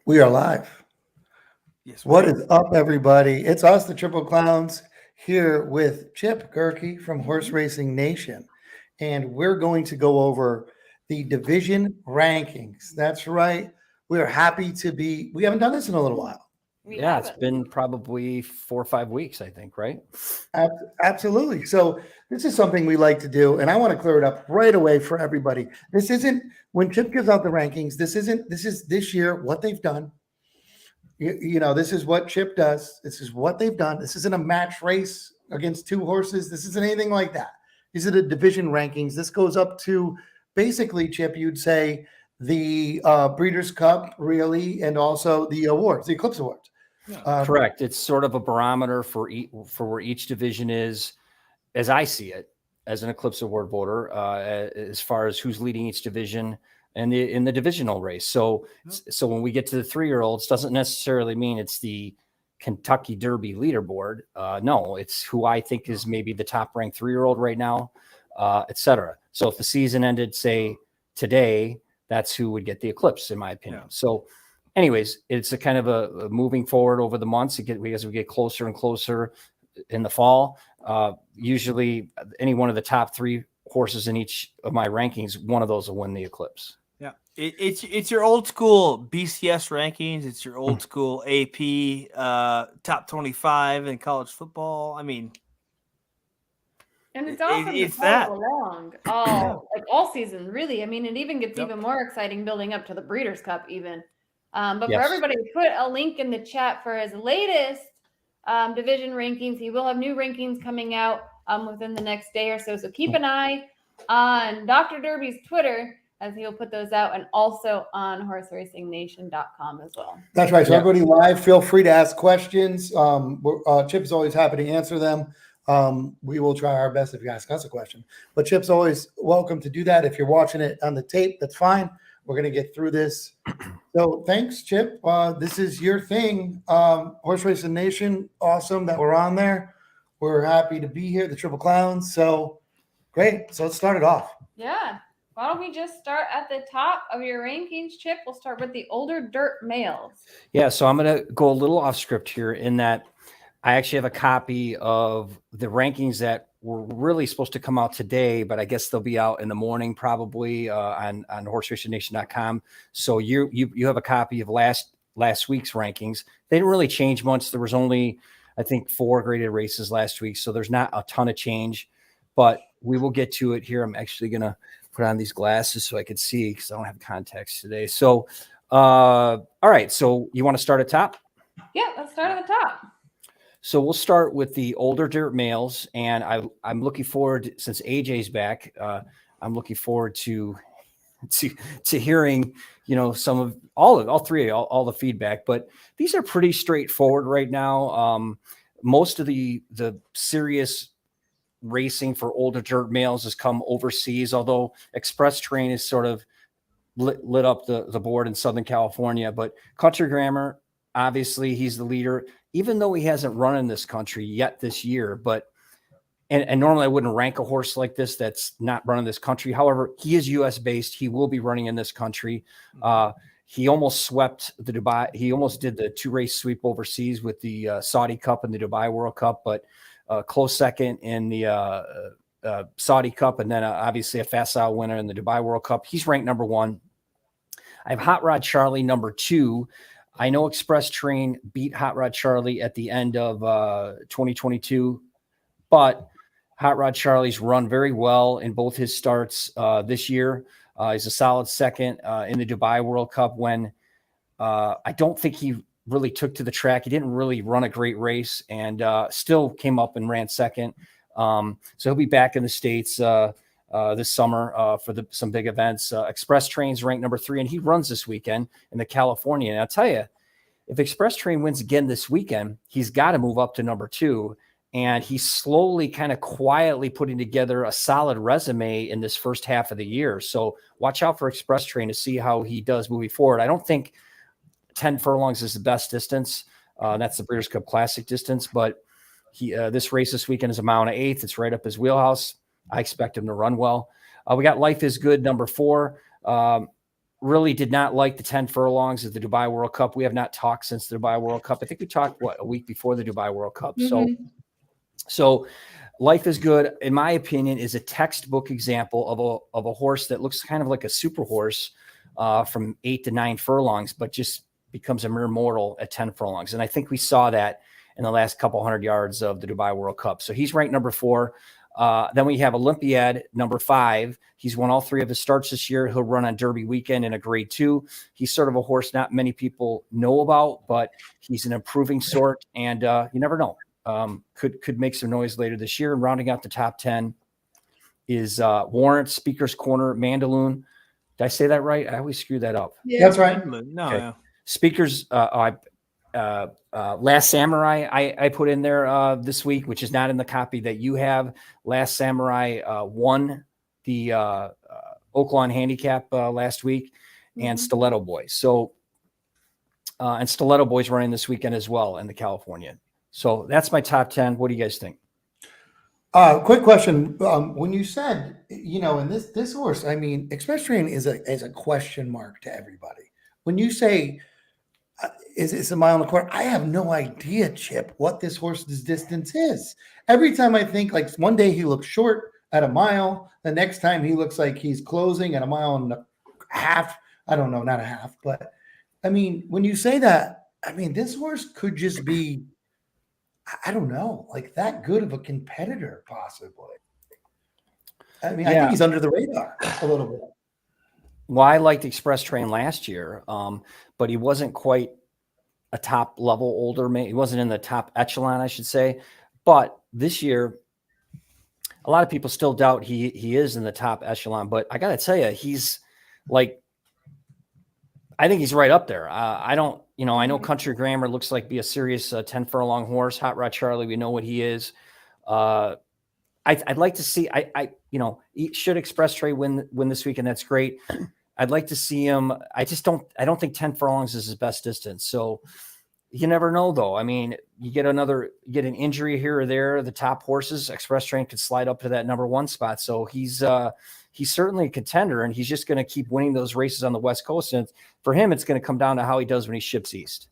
We are live. Yes. What is up, everybody? It's us, the Triple Clowns, here with Chip Gehrke from Horse Racing Nation. And we're going to go over the division rankings. That's right. We're happy to be, we haven't done this in a little while. Yeah, It's been probably 4 or 5 weeks, I think, right? Absolutely. So this is something we like to do, and I want to clear it up right away for everybody. This isn't when Chip gives out the rankings. This is this year what they've done. This is what Chip does. This is what they've done. This isn't a match race against two horses. This isn't anything like that. These are the division rankings. This goes up to basically, Chip, you'd say the Breeders' Cup, really, and also the awards, the Eclipse Awards. Correct. It's sort of a barometer for where each division is, as I see it, as an Eclipse Award voter, as far as who's leading each division and in the divisional race. So when we get to the 3-year-olds, doesn't necessarily mean it's the Kentucky Derby leaderboard. No, it's who I think is maybe the top ranked 3-year-old right now, et cetera. So if the season ended, say today, that's who would get the Eclipse, in my opinion. Yeah. So anyways, it's a kind of a moving forward over the months as we get closer and closer in the fall. Usually any one of the top 3 horses in each of my rankings, one of those will win the Eclipse. Yeah. It's your old school BCS rankings. It's your old school AP top 25 in college football. I mean, and it's awesome to follow along all season, really. I mean, it even gets even more exciting building up to the Breeders' Cup even. But for everybody, put a link in the chat for his latest division rankings. He will have new rankings coming out within the next day or so. So keep an eye on Dr. Derby's Twitter as he'll put those out, and also on HorseRacingNation.com as well. That's right. So everybody live, feel free to ask questions. Chip's always happy to answer them. We will try our best if you ask us a question. But Chip's always welcome to do that. If you're watching it on the tape, that's fine. We're going to get through this. So thanks, Chip. This is your thing. Horse Racing Nation, awesome that we're on there. We're happy to be here, the Triple Clowns. So great. So let's start it off. Yeah. Why don't we just start at the top of your rankings, Chip? We'll start with the older dirt males. Yeah, so I'm going to go a little off script here in that I actually have a copy of the rankings that were really supposed to come out today, but I guess they'll be out in the morning probably on HorseRacingNation.com. So you have a copy of last week's rankings. They didn't really change much. There was only, I think, 4 graded races last week, so there's not a ton of change, but we will get to it here. I'm actually going to put on these glasses so I can see because I don't have contacts today. So, all right. So you want to start at top? Yeah, let's start at the top. So we'll start with the older dirt males, and I'm looking forward, since AJ's back, I'm looking forward to hearing, some of all the feedback. But these are pretty straightforward right now. Most of the serious racing for older dirt males has come overseas, although Express Train is sort of lit up the board in Southern California. But Country Grammar, obviously, he's the leader, even though he hasn't run in this country yet this year. But and normally I wouldn't rank a horse like this that's not running this country. However, he is U.S. based. He will be running in this country. He almost swept the Dubai. He almost did the 2-race sweep overseas with the Saudi Cup and the Dubai World Cup, but close second in the Saudi Cup, and then obviously a facile winner in the Dubai World Cup. He's ranked number 1. I have Hot Rod Charlie number 2. I know Express Train beat Hot Rod Charlie at the end of 2022, but Hot Rod Charlie's run very well in both his starts this year. He's a solid second in the Dubai World Cup when I don't think he really took to the track. He didn't really run a great race and still came up and ran second. So he'll be back in the States this summer for some big events. Express Train's ranked number 3, and he runs this weekend in the California. And I'll tell you, if Express Train wins again this weekend, he's got to move up to number 2. And he's slowly kind of quietly putting together a solid resume in this first half of the year. So watch out for Express Train to see how he does moving forward. I don't think 10 furlongs is the best distance. That's the Breeders' Cup Classic distance. But this race this weekend is a mile and an eighth. It's right up his wheelhouse. I expect him to run well. We got Life is Good, number 4. really did not like the 10 furlongs of the Dubai World Cup. We have not talked since the Dubai World Cup. I think we talked a week before the Dubai World Cup. So Life is Good, in my opinion, is a textbook example of a horse that looks kind of like a super horse from 8 to 9 furlongs, but just becomes a mere mortal at 10 furlongs. And I think we saw that in the last couple hundred yards of the Dubai World Cup. So he's ranked number 4. Then we have Olympiad, number 5. He's won all 3 of his starts this year. He'll run on Derby weekend in a grade 2. He's sort of a horse not many people know about, but he's an improving sort, and you never know. Could make some noise later this year. And rounding out the top 10 is Warrant, Speaker's Corner, Mandaloon. Did I say that right? I always screw that up. Yeah. That's right. No, okay. Yeah. Speaker's Last Samurai I put in there this week, which is not in the copy that you have. Last Samurai won the Oaklawn Handicap last week, and Stiletto Boys. So and Stiletto Boys running this weekend as well in the California. So that's my top 10. What do you guys think? Quick question. When you said, in this horse, I mean, Express Train is a question mark to everybody. When you say, is a mile and a quarter? I have no idea, Chip, what this horse's distance is. Every time I think, like, one day he looks short at a mile, the next time he looks like he's closing at a mile and a half. I don't know, not a half, but I mean, when you say that, I mean, this horse could just be, I don't know, like that good of a competitor, possibly. I mean, I think he's under the radar a little bit. Well, I liked Express Train last year, but he wasn't quite a top level older man. He wasn't in the top echelon, I should say. But this year, a lot of people still doubt he is in the top echelon. But I got to tell you, he's like, I think he's right up there. I know Country Grammar looks like be a serious 10 furlong horse. Hot Rod Charlie, we know what he is. I'd like to see. Should Express Train win this weekend? That's great. I'd like to see him. I don't think 10 furlongs is his best distance. So you never know, though. I mean, you get an injury here or there. The top horses, Express Train could slide up to that number 1 spot. So he's certainly a contender, and he's just going to keep winning those races on the West Coast. And for him, it's going to come down to how he does when he ships east.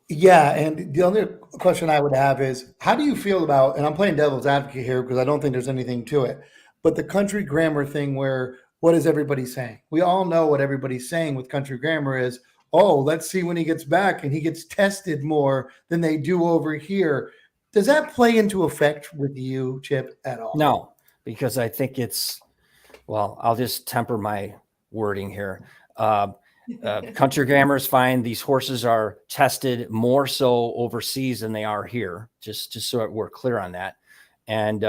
Yeah, and the other question I would have is, how do you feel about, and I'm playing devil's advocate here because I don't think there's anything to it, but the Country Grammar thing where, what is everybody saying? We all know what everybody's saying with Country Grammar is, oh, let's see when he gets back and he gets tested more than they do over here. Does that play into effect with you, Chip, at all? No, because I think I'll just temper my wording here. Country Grammar is fine. These horses are tested more so overseas than they are here, just so we're clear on that. And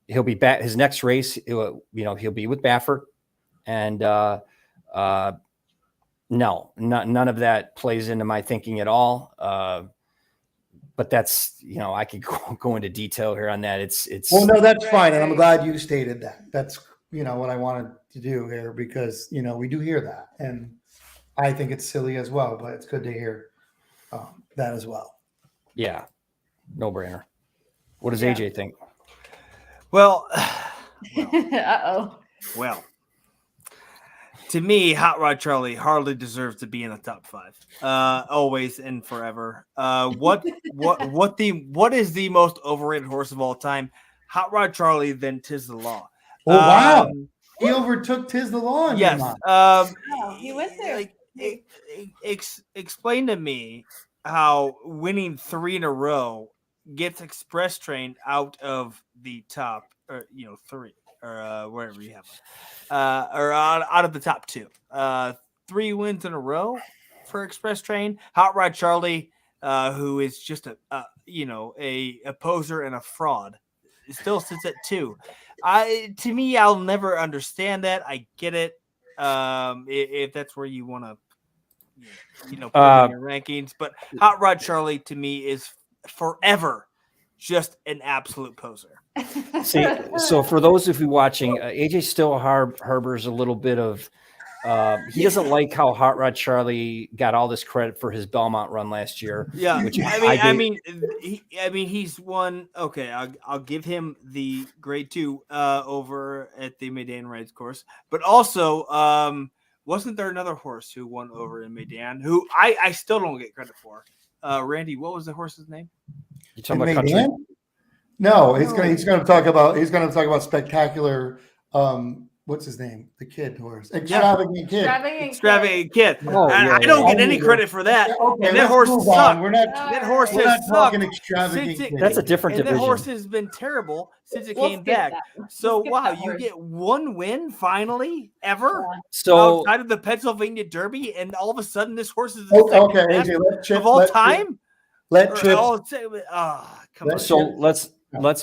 he'll be back. His next race, he'll be with Baffert. And no, none of that plays into my thinking at all. But that's, I could go into detail here on that. It's well, no, that's fine. And I'm glad you stated that. That's, what I wanted to do here, because, we do hear that. And I think it's silly as well, but it's good to hear that as well. Yeah. No brainer. What does AJ think? Well, Well, to me, Hot Rod Charlie hardly deserves to be in the top 5. Always and forever. What is the most overrated horse of all time? Hot Rod Charlie, then 'Tis the Law. Oh, wow. He overtook 'Tis the Law. Yes. he went there. Explain to me how winning 3 in a row gets Express Train out of the top, 3 or wherever you have it, or out of the top 2. 3 wins in a row for Express Train. Hot Rod Charlie, who is just a poser and a fraud, still sits at 2. To me, I'll never understand that. I get it. If that's where you want to, put in your rankings, but Hot Rod Charlie to me is forever just an absolute poser. See, so for those of you watching, AJ still harbors a little bit of He doesn't like how Hot Rod Charlie got all this credit for his Belmont run last year. Yeah, which he's won. Okay, I'll give him the grade 2 over at the Medan Rides course, but also wasn't there another horse who won over in Medan who I still don't get credit for? Randy, what was the horse's name? You talking about country? No, he's gonna talk about spectacular. What's his name? The kid horse. Extravagant Kid. Extravagant Kid. Oh, I don't get any credit for that. Okay, and that horse move sucked. on. We're not talking Extravagant Kid. That's a different And division. the horse has been terrible since it came back. So wow, you get one win finally ever. So outside of the Pennsylvania Derby, and all of a sudden this horse is okay. AJ, let Chip, of all time. Let Chip. Come on. So let's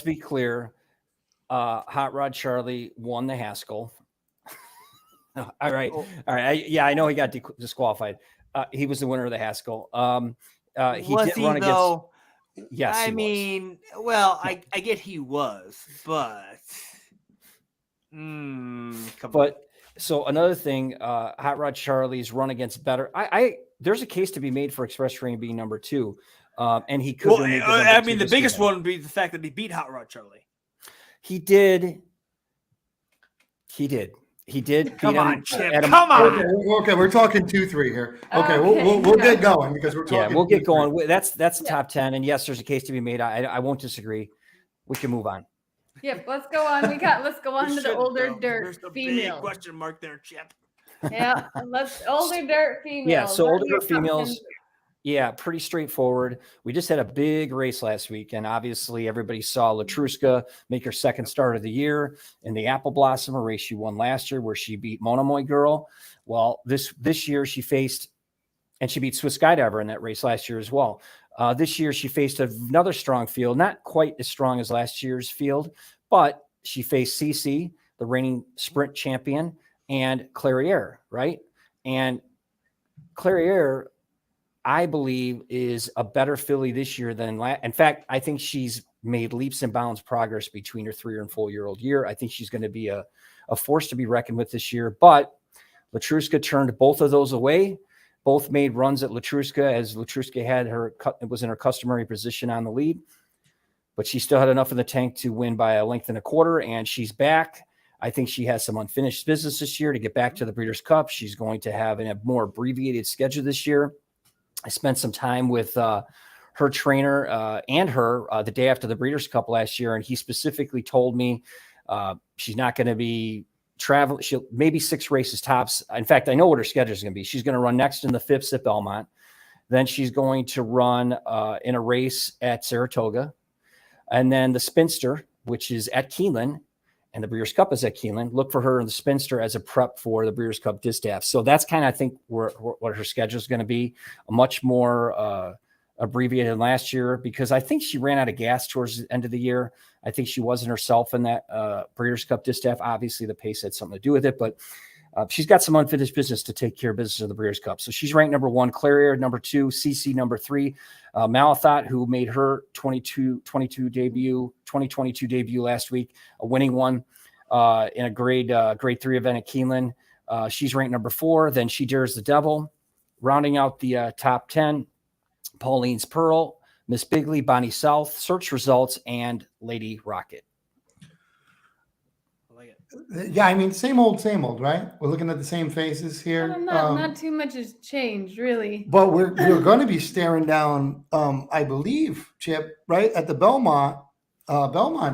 be clear. Hot Rod Charlie won the Haskell. All right. I know he got disqualified. He was the winner of the Haskell. He did run against. Yes, I mean, well, I get he was, but so another thing, Hot Rod Charlie's run against better. There's a case to be made for Express Train being number 2, and he could. Well, I mean, the biggest one would be the fact that he beat Hot Rod Charlie. He did. Beat Come on, him. Chip. Come on. Okay, we're talking 2-3 here. Okay, we'll get going because we're talking. Yeah, we'll get going. That's the top 10, and yes, there's a case to be made. I won't disagree. We can move on. Yep, let's go on. Let's go on to the older dirt female. Question mark there, Chip. Yeah, older dirt females. Yeah, so older dirt females. Yeah, pretty straightforward. We just had a big race last week, and obviously everybody saw Latruska make her second start of the year in the Apple Blossom, a race she won last year where she beat Monomoy Girl. Well, this year she faced, and she beat Swiss Skydiver in that race last year as well. This year she faced another strong field, not quite as strong as last year's field, but she faced CC, the reigning sprint champion, and Clairiere, right? And Clairiere, I believe, is a better filly this year than last. In fact, I think she's made leaps and bounds progress between her 3 and 4 year old year. I think she's going to be a force to be reckoned with this year. But Latruska turned both of those away. Both made runs at Latruska as Latruska was in her customary position on the lead. But she still had enough in the tank to win by 1 1/4 lengths, and she's back. I think she has some unfinished business this year to get back to the Breeders' Cup. She's going to have a more abbreviated schedule this year. I spent some time with her trainer and her the day after the Breeders' Cup last year, and he specifically told me she's not going to be traveling. She'll maybe 6 races tops. In fact, I know what her schedule is going to be. She's going to run next in the Phipps at Belmont. Then she's going to run in a race at Saratoga, and then the Spinster, which is at Keeneland, and the Breeders' Cup is at Keeneland. Look for her in the Spinster as a prep for the Breeders' Cup Distaff. So that's kind of, I think, what her schedule is going to be. A much more abbreviated than last year, because I think she ran out of gas towards the end of the year. I think she wasn't herself in that Breeders' Cup Distaff. Obviously, the pace had something to do with it, but she's got some unfinished business to take care of business of the Breeders' Cup. So she's ranked number 1, Clairiere number 2, CC number 3, Malathot, who made her 2022 debut last week, a winning one in a grade 3 event at Keeneland. She's ranked number 4. Then She Dares the Devil, rounding out the top 10. Pauline's Pearl, Miss Bigley, Bonnie South, Search Results, and Lady Rocket. Yeah, I mean, same old, right? We're looking at the same faces here. Not too much has changed, really. But we're going to be staring down, I believe, Chip, right at the Belmont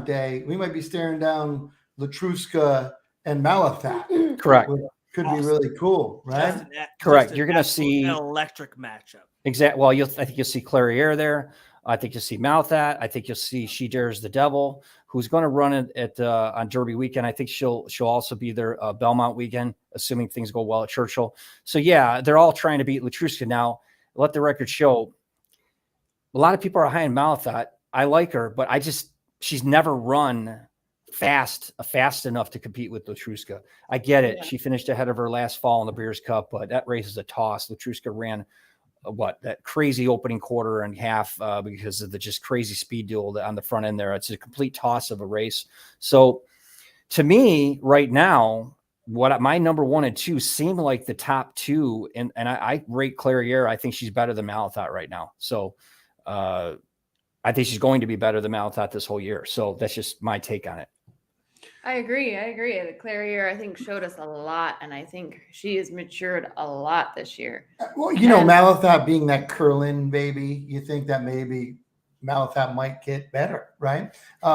Day. We might be staring down Latruska and Malathot. Correct. Which could be really cool, right? Correct. You're going to see an electric matchup. Exactly. Well, I think you'll see Clairiere there. I think you'll see Malathot. I think you'll see She Dares the Devil, who's going to run it at on Derby weekend. I think she'll also be there Belmont weekend, assuming things go well at Churchill. So yeah, they're all trying to beat Latruska now. Let the record show. A lot of people are high in Malathot. I like her, but she's never run fast enough to compete with Latruska. I get it. Yeah. She finished ahead of her last fall in the Breeders' Cup, but that race is a toss. Latruska ran that crazy opening quarter and half because of the just crazy speed duel on the front end there. It's a complete toss of a race. So to me right now, my number 1 and 2 seem like the top 2, and I rate Clairiere. I think she's better than Malathot right now. So I think she's going to be better than Malathot this whole year. So that's just my take on it. I agree. The Clairiere, I think, showed us a lot, and I think she has matured a lot this year. Well, Malathot being that curling baby, you think that maybe Malathot might get better, right? They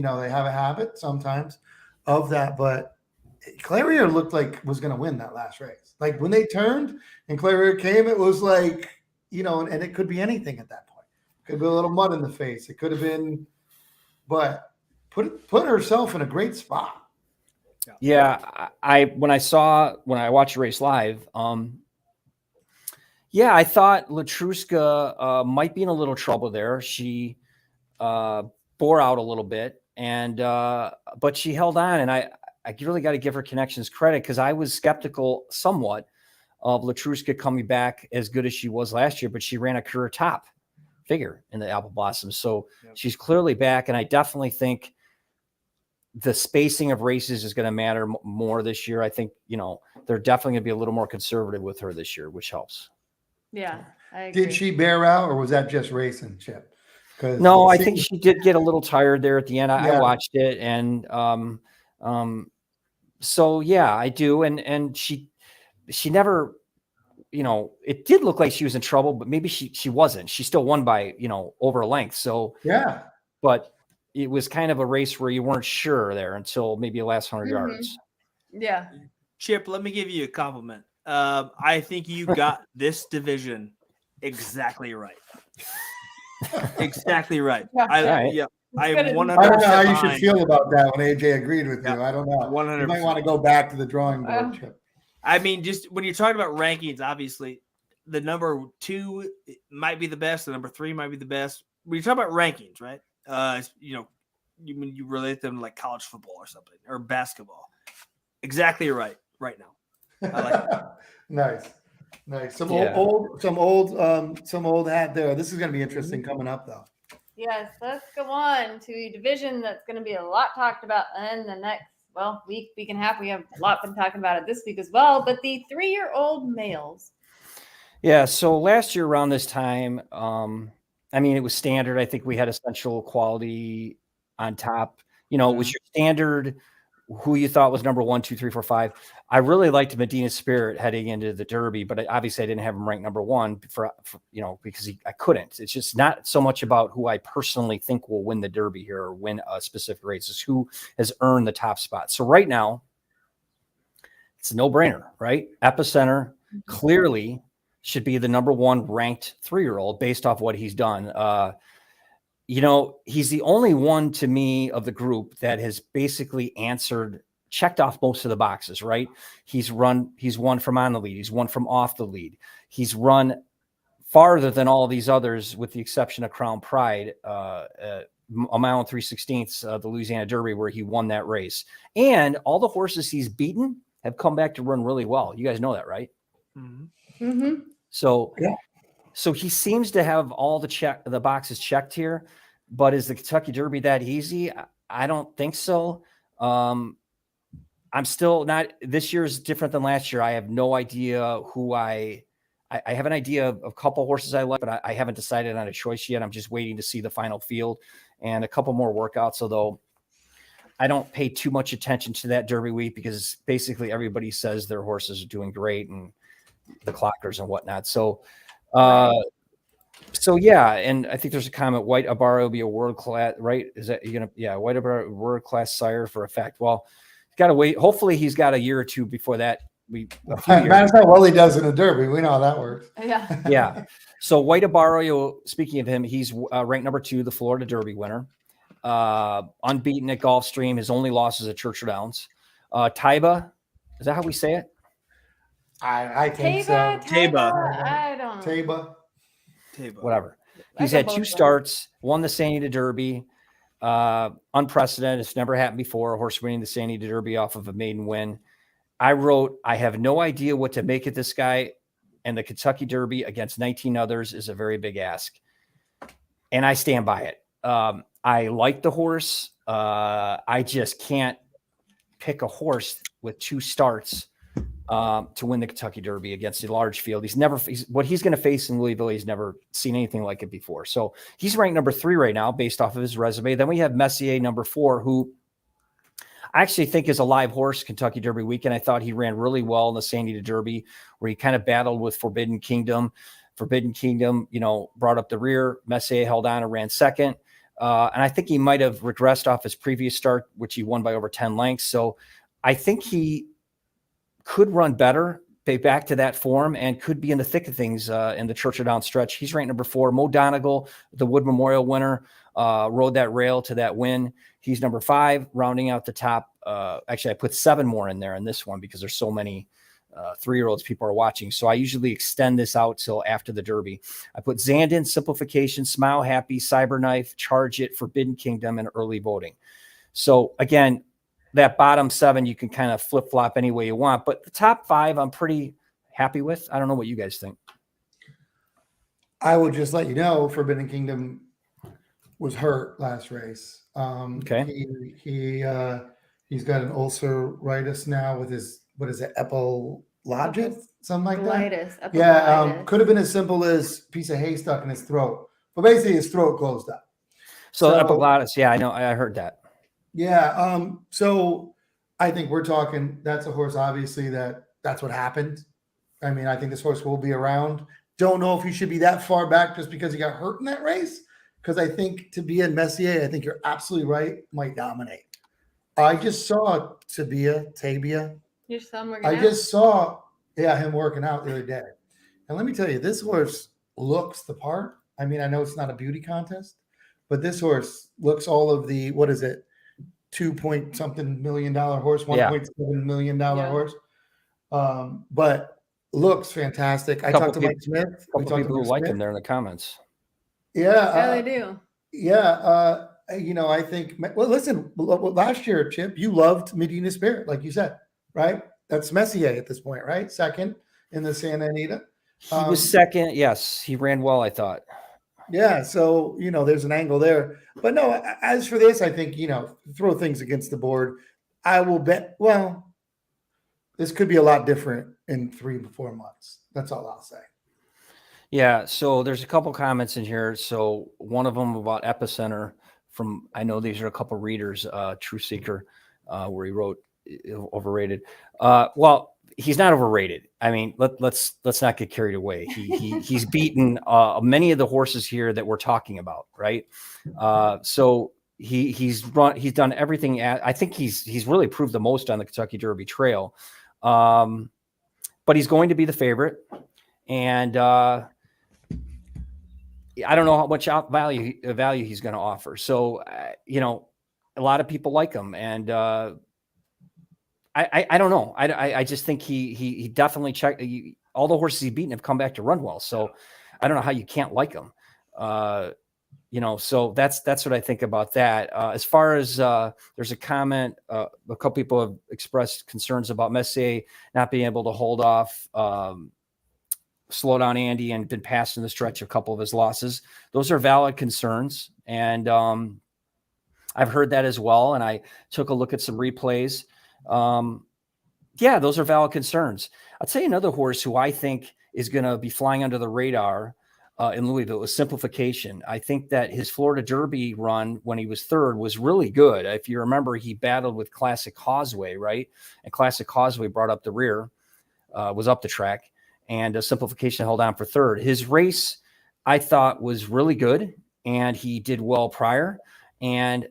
have a habit sometimes of that, but Clairiere looked like was going to win that last race. Like when they turned and Clairiere came, it was like, and it could be anything at that point. It could be a little mud in the face. It could have been, but put herself in a great spot. Yeah, when I watched the race live, I thought Latruska might be in a little trouble there. She bore out a little bit, and but she held on, and I really got to give her connections credit, because I was skeptical somewhat of Latruska coming back as good as she was last year, but she ran a career top figure in the Apple Blossoms. So she's clearly back. And I definitely think the spacing of races is going to matter more this year. I think, they're definitely going to be a little more conservative with her this year, which helps. Yeah. I agree. Did she bear out, or was that just racing, Chip? No, I think she did get a little tired there at the end. I watched it, and so yeah, I do. And she never, it did look like she was in trouble, but maybe she wasn't. She still won by, over a length. So yeah, but it was kind of a race where you weren't sure there until maybe the last 100 yards. Yeah. Chip, let me give you a compliment. I think you got this division exactly right. Exactly right. Yeah. I am 100%. I don't know how you should feel about that when AJ agreed with you. I don't know. 100%. You might want to go back to the drawing board, Chip. I mean, just when you're talking about rankings, obviously the number 2 might be the best. The number 3 might be the best. When you're talking about rankings, right? You relate them to like college football or something, or basketball. Exactly right now. I like it. Nice. Some old hat there. This is going to be interesting coming up, though. Yes, let's go on to a division that's going to be a lot talked about in the next, week and a half. We have a lot been talking about it this week as well, but the 3-year-old males. Yeah, so last year around this time, it was standard. I think we had essential quality on top. It was your standard, who you thought was number 1, 2, 3, 4, 5. I really liked Medina Spirit heading into the Derby, but obviously I didn't have him ranked number 1 for because I couldn't. It's just not so much about who I personally think will win the Derby here or win a specific race. It's who has earned the top spot. So right now, it's a no-brainer, right? Epicenter clearly should be the number 1 ranked 3-year-old based off what he's done. He's the only one to me of the group that has basically checked off most of the boxes, right? He's won from on the lead. He's won from off the lead. He's run farther than all these others, with the exception of Crown Pride, a mile and 3/16, the Louisiana Derby, where he won that race. And all the horses he's beaten have come back to run really well. You guys know that, right? Mm-hmm. Mm-hmm. So he seems to have all the boxes checked here, but is the Kentucky Derby that easy? I don't think so. I'm still not. This year is different than last year. I have no idea who I have an idea of a couple horses I like, but I haven't decided on a choice yet. I'm just waiting to see the final field and a couple more workouts. Although I don't pay too much attention to that Derby week, because basically everybody says their horses are doing great, and the clockers and whatnot. So yeah, and I think there's a comment: White Abara will be a world class, right? Is that White Abara world class sire for a fact? Well, he's got to wait. Hopefully, he's got a year or two before that. Matters how well he does in a Derby. We know how that works. Yeah. Yeah. So White Abara, speaking of him, he's ranked number 2, the Florida Derby winner, unbeaten at Gulfstream. His only loss is at Churchill Downs. Taiba, is that how we say it? I think Taiba. I don't know. Taiba. Whatever. He's had 2 starts, won the San Anita Derby. Unprecedented. It's never happened before. A horse winning the San Anita Derby off of a maiden win. I wrote, I have no idea what to make of this guy, and the Kentucky Derby against 19 others is a very big ask. And I stand by it. I like the horse. I just can't pick a horse with 2 starts to win the Kentucky Derby against a large field. What he's going to face in Louisville, he's never seen anything like it before. So he's ranked number 3 right now based off of his resume. Then we have Messier, number 4, who I actually think is a live horse Kentucky Derby weekend. I thought he ran really well in the San Diego Derby, where he kind of battled with Forbidden Kingdom. Forbidden Kingdom, brought up the rear. Messier held on and ran second. And I think he might have regressed off his previous start, which he won by over 10 lengths. So I think he could run better, pay back to that form, and could be in the thick of things in the Churchill Downs stretch. He's ranked number 4. Mo Donegal, the Wood Memorial winner, rode that rail to that win. He's number 5, rounding out the top. Actually, I put 7 more in there in this one because there's so many 3-year-olds people are watching. So I usually extend this out till after the Derby. I put Zandon, Simplification, Smile Happy, Cyberknife, Charge It, Forbidden Kingdom, and Early Voting. So again, that bottom 7, you can kind of flip flop any way you want, but the top 5, I'm pretty happy with. I don't know what you guys think. I will just let you know, Forbidden Kingdom was hurt last race. Okay. He's got an ulceritis now with his, what is it, epilogic, something like that. Yeah, could have been as simple as a piece of hay stuck in his throat, but basically his throat closed up. So epiglottis, yeah, I know, I heard that. Yeah, so I think we're talking. That's a horse, obviously. That's what happened. I mean, I think this horse will be around. Don't know if he should be that far back just because he got hurt in that race. Because I think Tabia and Messier, I think you're absolutely right, might dominate. I just saw Tabia. You saw him working I out? just saw, him working out the other day. And let me tell you, this horse looks the part. I mean, I know it's not a beauty contest, but this horse looks all of the, what is it, $2-point-something million horse, $1.7 million horse. But looks fantastic. I talked to Mike Smith. A couple people who like him there in the comments. Yeah, they do. Yeah, I think. Well, listen. Last year, Chip, you loved Medina Spirit, like you said, right? That's Messier at this point, right? Second in the Santa Anita. He was second. Yes, he ran well, I thought. Yeah, so there's an angle there. But no, as for this, I think throw things against the board. I will bet. Well, this could be a lot different in 3 to 4 months. That's all I'll say. Yeah, so there's a couple comments in here. So one of them about Epicenter from, I know these are a couple readers, True Seeker, where he wrote overrated. Well, he's not overrated. I mean, let's not get carried away. He's beaten many of the horses here that we're talking about, right? So he's done everything. I think he's really proved the most on the Kentucky Derby Trail. But he's going to be the favorite, and I don't know how much value he's going to offer. So, a lot of people like him, and I don't know. I just think he definitely checked. All the horses he's beaten have come back to run well. So I don't know how you can't like him. So that's what I think about that. As far as there's a comment, a couple people have expressed concerns about Messier not being able to hold off, slow down Andy, and been passed in the stretch a couple of his losses. Those are valid concerns. And I've heard that as well. And I took a look at some replays. Those are valid concerns. I'll tell you another horse who I think is going to be flying under the radar in Louisville is Simplification. I think that his Florida Derby run when he was 3rd was really good. If you remember, he battled with Classic Causeway, right? And Classic Causeway brought up the rear, was up the track, and Simplification held on for 3rd. His race, I thought, was really good, and he did well prior. And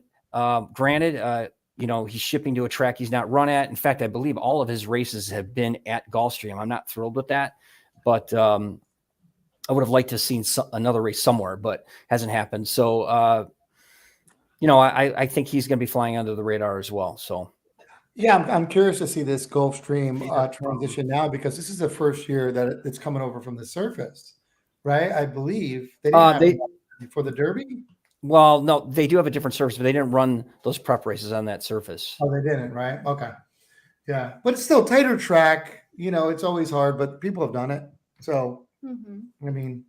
granted, he's shipping to a track he's not run at. In fact, I believe all of his races have been at Gulfstream. I'm not thrilled with that, but I would have liked to have seen another race somewhere, but hasn't happened. So, I think he's going to be flying under the radar as well. So, yeah, I'm curious to see this Gulfstream transition now, because this is the first year that it's coming over from the surface, right? I believe they didn't have it for the Derby. Well, no, they do have a different surface, but they didn't run those prep races on that surface. Oh, they didn't, right? Okay. Yeah, but it's still tighter track. It's always hard, but people have done it. So, I mean.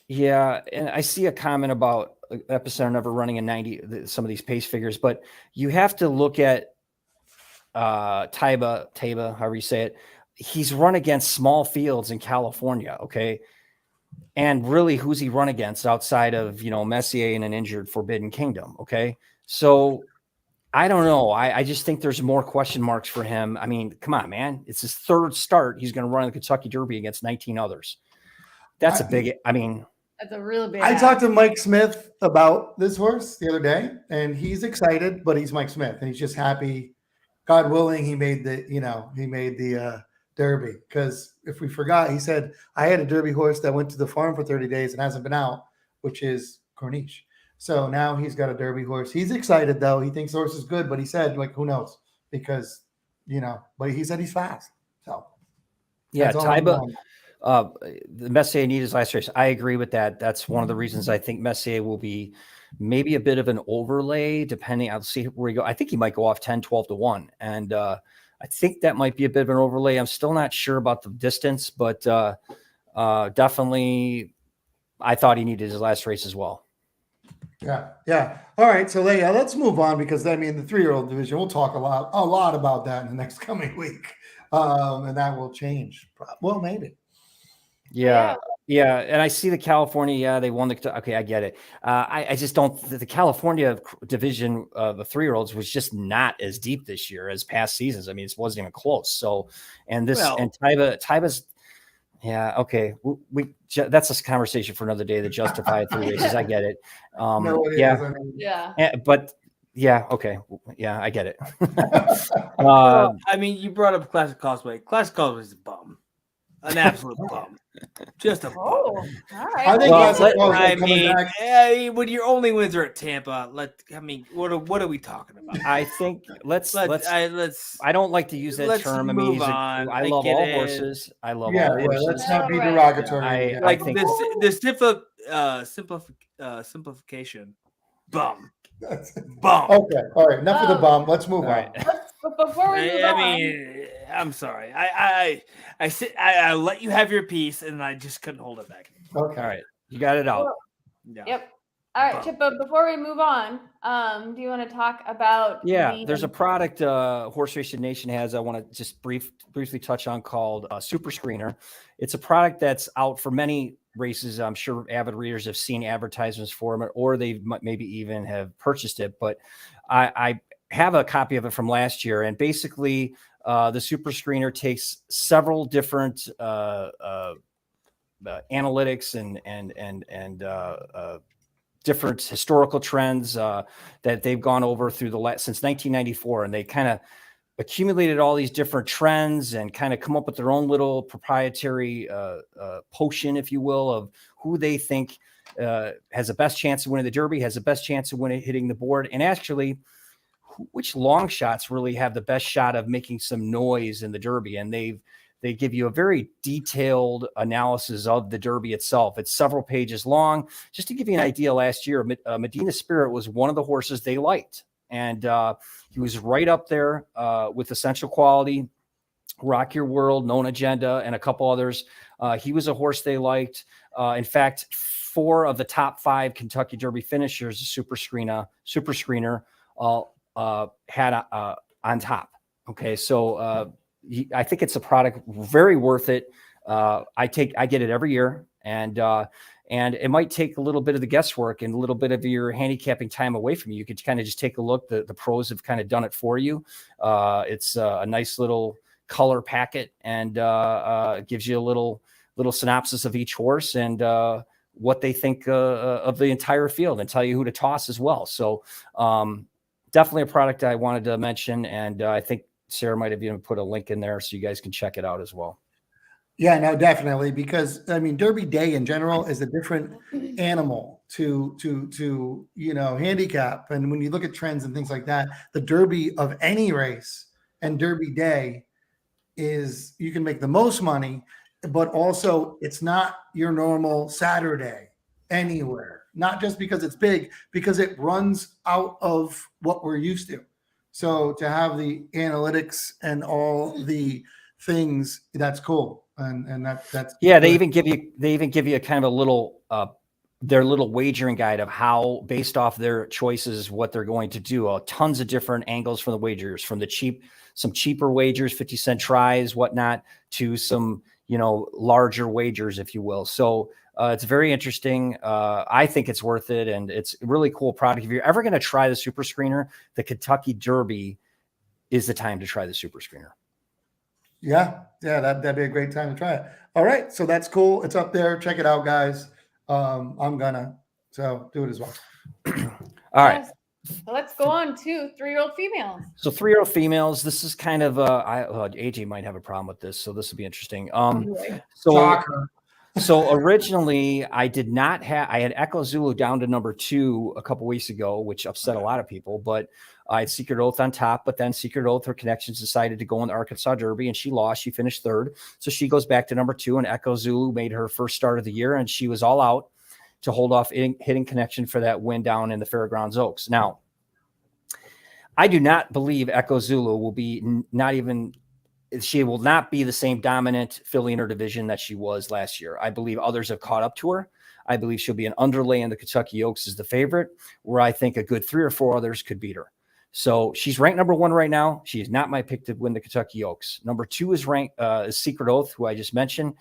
Yeah, and I see a comment about Epicenter never running a 90, some of these pace figures, but you have to look at Taiba, however you say it, he's run against small fields in California. Okay. And really, who's he run against outside of, Messier and an injured Forbidden Kingdom? Okay. So I don't know. I just think there's more question marks for him. I mean, come on, man. It's his third start. He's going to run the Kentucky Derby against 19 others. That's a big, that's a real big. I talked to Mike Smith about this horse the other day, and he's excited, but he's Mike Smith, and he's just happy. God willing, he made the Derby. Because if we forgot, he said, I had a Derby horse that went to the farm for 30 days and hasn't been out, which is Corniche. So now he's got a Derby horse. He's excited, though. He thinks the horse is good, but he said, who knows? Because, but he said he's fast. So, yeah, Taiba, the Messier needed his last race. I agree with that. That's one of the reasons I think Messier will be maybe a bit of an overlay, depending. I'll see where he go. I think he might go off 10, 12 to 1. And I think that might be a bit of an overlay. I'm still not sure about the distance, but definitely I thought he needed his last race as well. Yeah. All right. So let's move on, because the 3-year-old division, we'll talk a lot about that in the next coming week. And that will change. Well, maybe. Yeah. And I see the California. Yeah, they won okay, I get it. I just don't. The California division of the 3-year-olds was just not as deep this year as past seasons. I mean, it wasn't even close. So, and Taiba's. Yeah. Okay. That's a conversation for another day. The justified 3 races. I get it. But yeah. Okay. Yeah, I get it. You brought up Classic Causeway. Classic Causeway is a bum. An absolute bum. Just a bum. All right. I think when your only wins are at Tampa, what are we talking about? I think let's I don't like to use that term. I mean, I love all horses. I love all horses. Let's not be derogatory. I think this simplification. Bum. Bum. Okay. All right. Enough of the bum. Let's move on. But before we move on, I'm sorry. I let you have your piece, and I just couldn't hold it back. Okay. All right. You got it out. Yeah. Yep. All right, Chip, but before we move on, do you want to talk about there's a product HorseRacingNation has I want to just briefly touch on called Super Screener. It's a product that's out for many races. I'm sure avid readers have seen advertisements for it, or they maybe even have purchased it, but I have a copy of it from last year, and basically the Super Screener takes several different analytics and different historical trends that they've gone over through since 1994, and they kind of accumulated all these different trends and kind of come up with their own little proprietary potion, if you will, of who they think has the best chance of winning the Derby, has the best chance of hitting the board, and actually which long shots really have the best shot of making some noise in the Derby. And they give you a very detailed analysis of the Derby itself. It's several pages long. Just to give you an idea, last year, Medina Spirit was one of the horses they liked. And he was right up there with Essential Quality, Rock Your World, Known Agenda, and a couple others. He was a horse they liked. In fact, 4 of the top 5 Kentucky Derby finishers, Super Screener, had on top. Okay, so I think it's a product very worth it. I get it every year, and it might take a little bit of the guesswork and a little bit of your handicapping time away from you. You could kind of just take a look. The pros have kind of done it for you. It's a nice little color packet, and gives you a little synopsis of each horse and what they think of the entire field, and tell you who to toss as well. So definitely a product I wanted to mention, and I think Sarah might have even put a link in there so you guys can check it out as well. Yeah, no, definitely, because Derby Day in general is a different animal to handicap, and when you look at trends and things like that, the Derby of any race and Derby Day is you can make the most money, but also it's not your normal Saturday anywhere. Not just because it's big, because it runs out of what we're used to. So to have the analytics and all the things, that's cool. And that's yeah. They even give you a kind of a little their little wagering guide of how, based off their choices, what they're going to do. Tons of different angles from the wagers, from some cheaper wagers, 50-cent tries, whatnot, to some, larger wagers, if you will. So it's very interesting. I think it's worth it, and it's a really cool product. If you're ever going to try the Super Screener, the Kentucky Derby is the time to try the Super Screener. Yeah, that'd be a great time to try it. All right, so that's cool. It's up there. Check it out, guys. I'm gonna do it as well. All right. So let's go on to 3-year-old females. So 3-year-old females, this is kind of AJ might have a problem with this, so this will be interesting. So originally I had Echo Zulu down to number 2 a couple weeks ago, which upset a lot of people, but I had Secret Oath on top, but then Secret Oath, her connections decided to go in the Arkansas Derby, and she lost. She finished 3rd. So she goes back to number 2, and Echo Zulu made her first start of the year, and she was all out to hold off hitting connection for that win down in the Fairgrounds Oaks. Now, I do not believe Echo Zulu will be she will not be the same dominant filly in her division that she was last year. I believe others have caught up to her. I believe she'll be an underlay in the Kentucky Oaks as the favorite, where I think a good 3 or 4 others could beat her. So she's ranked number 1 right now. She is not my pick to win the Kentucky Oaks. Number 2 is ranked Secret Oath, who I just mentioned.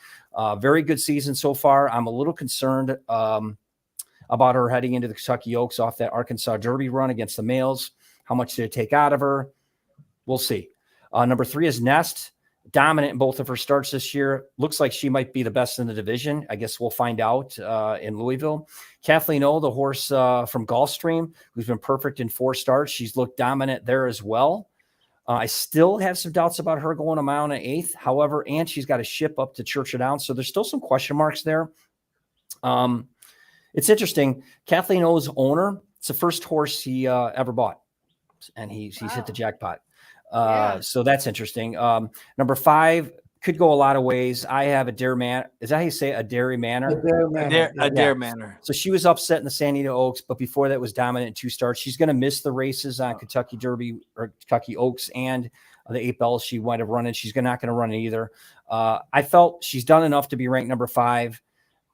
Very good season so far. I'm a little concerned about her heading into the Kentucky Oaks off that Arkansas Derby run against the males. How much did it take out of her? We'll see. Number 3 is Nest, dominant in both of her starts this year. Looks like she might be the best in the division. I guess we'll find out in Louisville. Kathleen O, the horse from Gulfstream, who's been perfect in 4 starts. She's looked dominant there as well. I still have some doubts about her going a mile and an eighth. However, and she's got a ship up to Churchill Downs, so there's still some question marks there. It's interesting. Kathleen O's owner, it's the first horse he ever bought, and he's hit the jackpot. So that's interesting. Number 5 could go a lot of ways. I have a Dare Man. Is that how you say it? A Dairy Manor? A Dare Manor. So she was upset in the San Diego Oaks, but before that was dominant in 2 starts. She's going to miss the races on Kentucky Derby or Kentucky Oaks and the 8 Bells she might have run in. She's not going to run it either. I felt she's done enough to be ranked number 5.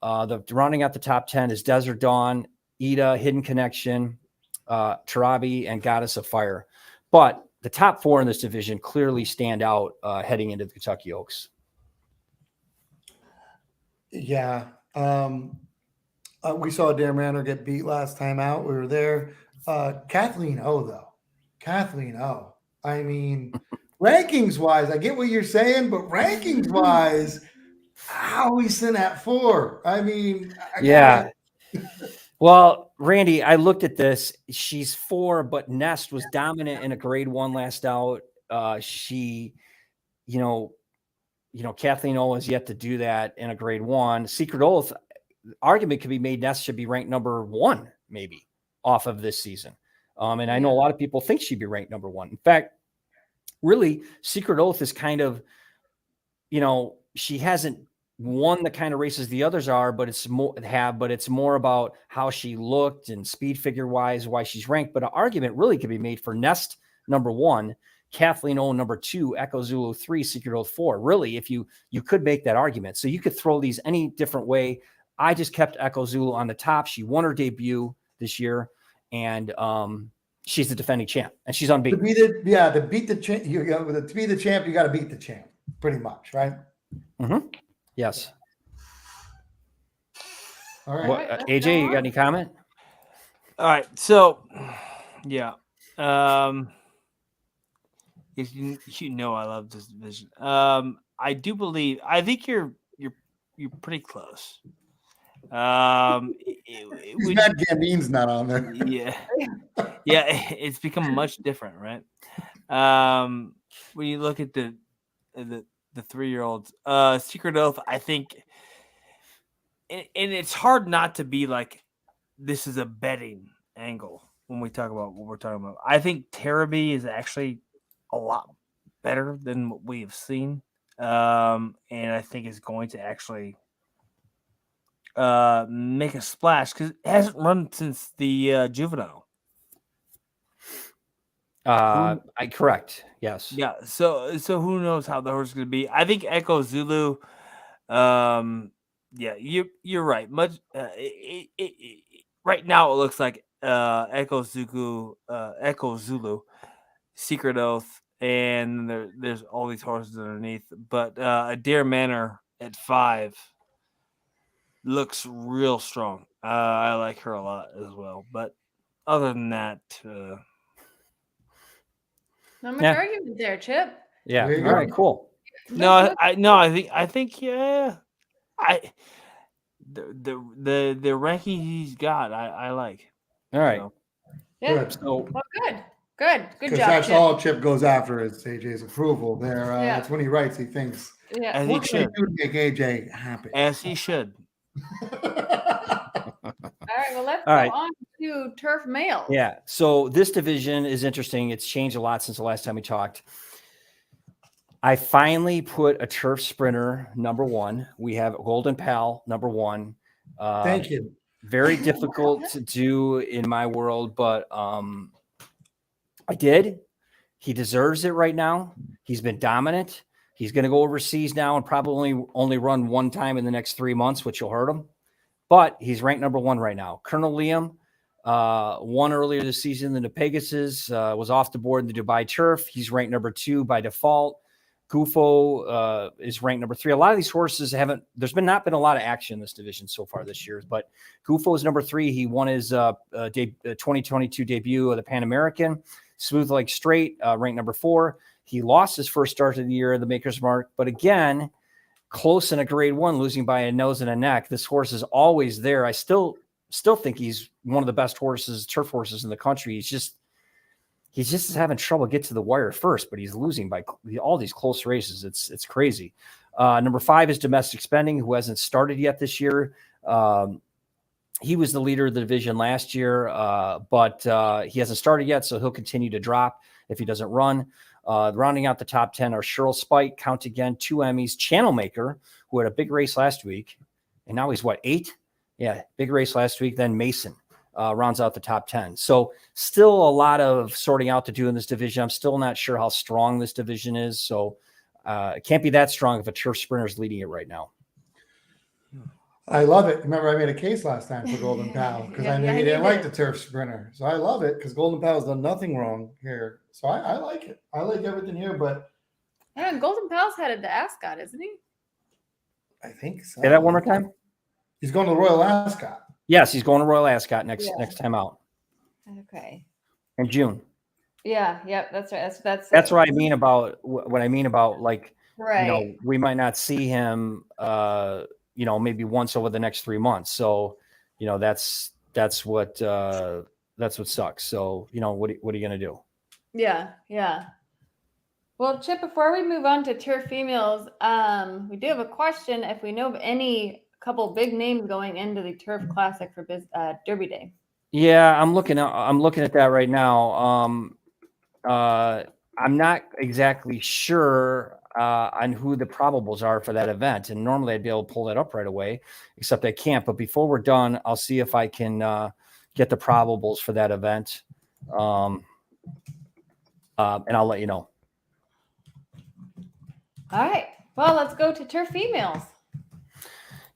The rounding out the top 10 is Desert Dawn, Ida, Hidden Connection, Tarabi, and Goddess of Fire. But the top 4 in this division clearly stand out heading into the Kentucky Oaks. Yeah. We saw Dare Manor get beat last time out. We were there. Kathleen O, though. Kathleen O. I mean, rankings-wise, I get what you're saying, but rankings-wise, how we sitting at 4? I mean, Well, Randy, I looked at this. She's 4, but Nest was dominant in a grade 1 last out. She, Kathleen O has yet to do that in a grade 1. Secret Oath, argument could be made Nest should be ranked number 1, maybe, off of this season. And I know a lot of people think she'd be ranked number 1. In fact, really, Secret Oath is kind of, she hasn't won the kind of races the others are, but it's more about how she looked and speed figure wise, why she's ranked. But an argument really could be made for Nest number 1, Kathleen O number 2, Echo Zulu 3, Secret Oath 4. Really, if you could make that argument. So you could throw these any different way. I just kept Echo Zulu on the top. She won her debut this year, and she's the defending champ, and she's unbeaten. To beat the champ, to be the champ, you got to beat the champ, pretty much, right? Mm-hmm. Yes. All right. AJ, you got any comment? All right. So, yeah. You know I love this division. I do believe. I think you're pretty close. Gambine's not on there. Yeah. It's become much different, right? When you look at the 3-year-olds, Secret Oath, I think, and it's hard not to be like, this is a betting angle when we talk about what we're talking about. I think Tarabi is actually a lot better than what we have seen, and I think is going to actually make a splash because it hasn't run since the juvenile. Correct. Yes. Yeah. So who knows how the horse is going to be? I think Echo Zulu, Yeah, you're right. Much right now it looks like Echo Zulu, Secret Oath, and there's all these horses underneath. But Adair Manor at 5 looks real strong. I like her a lot as well. But other than that, Not much Yeah. argument there, Chip. Yeah. There you All go. right. Cool. no, I think yeah, the ranking he's got, I like. All right. So, Yeah. Good. So Well, good Because job, that's Chip. all Chip goes after is AJ's approval. There, Yeah. that's when he writes. He thinks, Yeah. as he "What can I should, do to make AJ happy?" as he should. All right. Well, let's All go right. on to turf males. yeah. So this division is interesting. It's changed a lot since the last time we talked. I finally put a turf sprinter number 1. We have Golden Pal number 1. Thank you. Very difficult to do in my world, but I did. He deserves it right now. He's been dominant. He's going to go overseas now and probably only run one time in the next 3 months, which will hurt him. But he's ranked number 1 right now. Colonel Liam won earlier this season in the Pegasus, was off the board in the Dubai Turf. He's ranked number 2 by default. Gufo is ranked number 3. A lot of these horses there's not been a lot of action in this division so far this year, but Gufo is number 3. He won his 2022 debut of the Pan American. Smooth Like Straight, ranked number 4. He lost his first start of the year at the Maker's Mark, but again, close in a grade 1, losing by a nose and a neck. This horse is always there. I still think he's one of the best turf horses in the country. He's just having trouble get to the wire first, but he's losing by all these close races. It's crazy. Number 5 is Domestic Spending, who hasn't started yet this year. He was the leader of the division last year, but he hasn't started yet, so he'll continue to drop if he doesn't run. Rounding out the top 10 are Cheryl Spike, Count Again, 2 Emmys, Channel Maker, who had a big race last week, and now he's 8? Yeah, big race last week. Then Mason rounds out the top 10. So still a lot of sorting out to do in this division. I'm still not sure how strong this division is. So it can't be that strong if a turf sprinter is leading it right now. I love it. Remember, I made a case last time for Golden Pal because I knew he didn't like the turf sprinter. So I love it because Golden Pal's done nothing wrong here. So I like it. I like everything here, but Golden Pal's headed to Ascot, isn't he? I think so. Say that one more time. He's going to the Royal Ascot. Yes, he's going to Royal Ascot next time out Okay. in June. Yeah. Yep. That's right. That's what I mean about what I mean about like, right. we might not see him, maybe once over the next 3 months. So, that's what sucks. So, what are you going to do? Yeah. Yeah. Well, Chip, before we move on to turf females, we do have a question if we know of any couple big names going into the Turf Classic for Derby Day. Yeah, I'm looking at that right now. I'm not exactly sure on who the probables are for that event, and normally I'd be able to pull that up right away, except I can't. But before we're done, I'll see if I can get the probables for that event, and I'll let you know. All right. Well, let's go to turf females.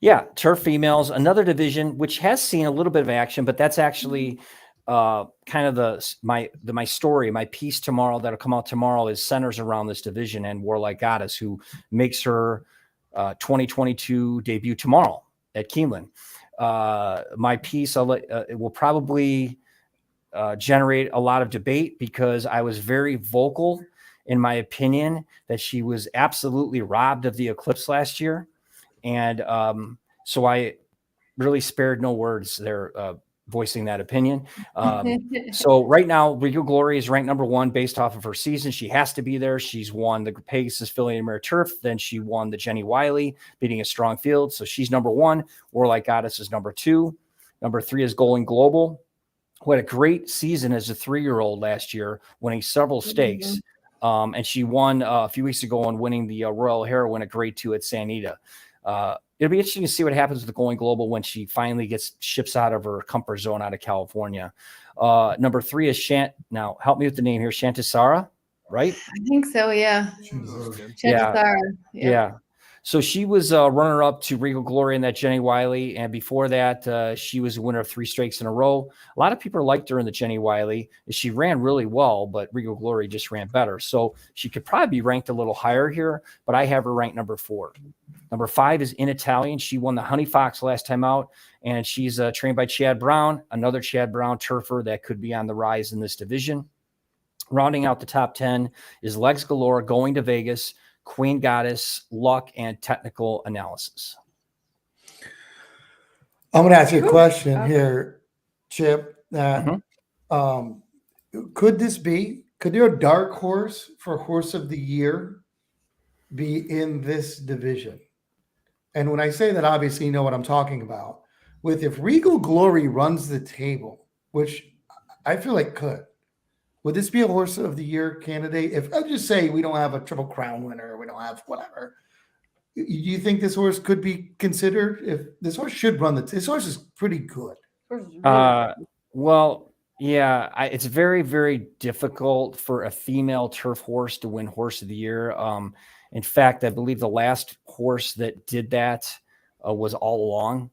Yeah, turf females, another division which has seen a little bit of action, but that's actually kind of my story, my piece tomorrow that'll come out tomorrow is centers around this division and Warlike Goddess, who makes her 2022 debut tomorrow at Keeneland. My piece, it will probably generate a lot of debate because I was very vocal in my opinion that she was absolutely robbed of the Eclipse last year. And so I really spared no words there voicing that opinion. So right now, Regal Glory is ranked number 1 based off of her season. She has to be there. She's won the Pegasus Affiliated Mare Turf. Then she won the Jenny Wiley, beating a strong field. So she's number 1. Warlike Goddess is number 2. Number 3 is Going Global, who had a great season as a 3-year-old last year, winning several stakes. And she won a few weeks ago on winning the Royal Heroine at grade 2 at San Anita. It'll be interesting to see what happens with the Going Global when she finally ships out of her comfort zone out of California. Number 3 is now help me with the name here, Shantasara, right? I think so. Yeah. She's Shantasara. Yeah. So she was a runner-up to Regal Glory in that Jenny Wiley, and before that, she was a winner of 3 stakes in a row. A lot of people liked her in the Jenny Wiley. She ran really well, but Regal Glory just ran better. So she could probably be ranked a little higher here, but I have her ranked number 4. Number 5 is In Italian. She won the Honey Fox last time out, and she's trained by Chad Brown, another Chad Brown turfer that could be on the rise in this division. Rounding out the top 10 is Legs Galore, Going to Vegas, Queen Goddess, Luck, and Technical Analysis. I'm going to ask you a question here, Chip. That could your dark horse for Horse of the Year be in this division? And when I say that, obviously you know what I'm talking about. If Regal Glory runs the table, which I feel like could, would this be a Horse of the Year candidate? If I just say we don't have a Triple Crown winner, we don't have whatever, do you think this horse could be considered? If this horse should run this horse is pretty good. Well, yeah, it's very, very difficult for a female turf horse to win Horse of the Year. In fact, I believe the last horse that did that was All Along,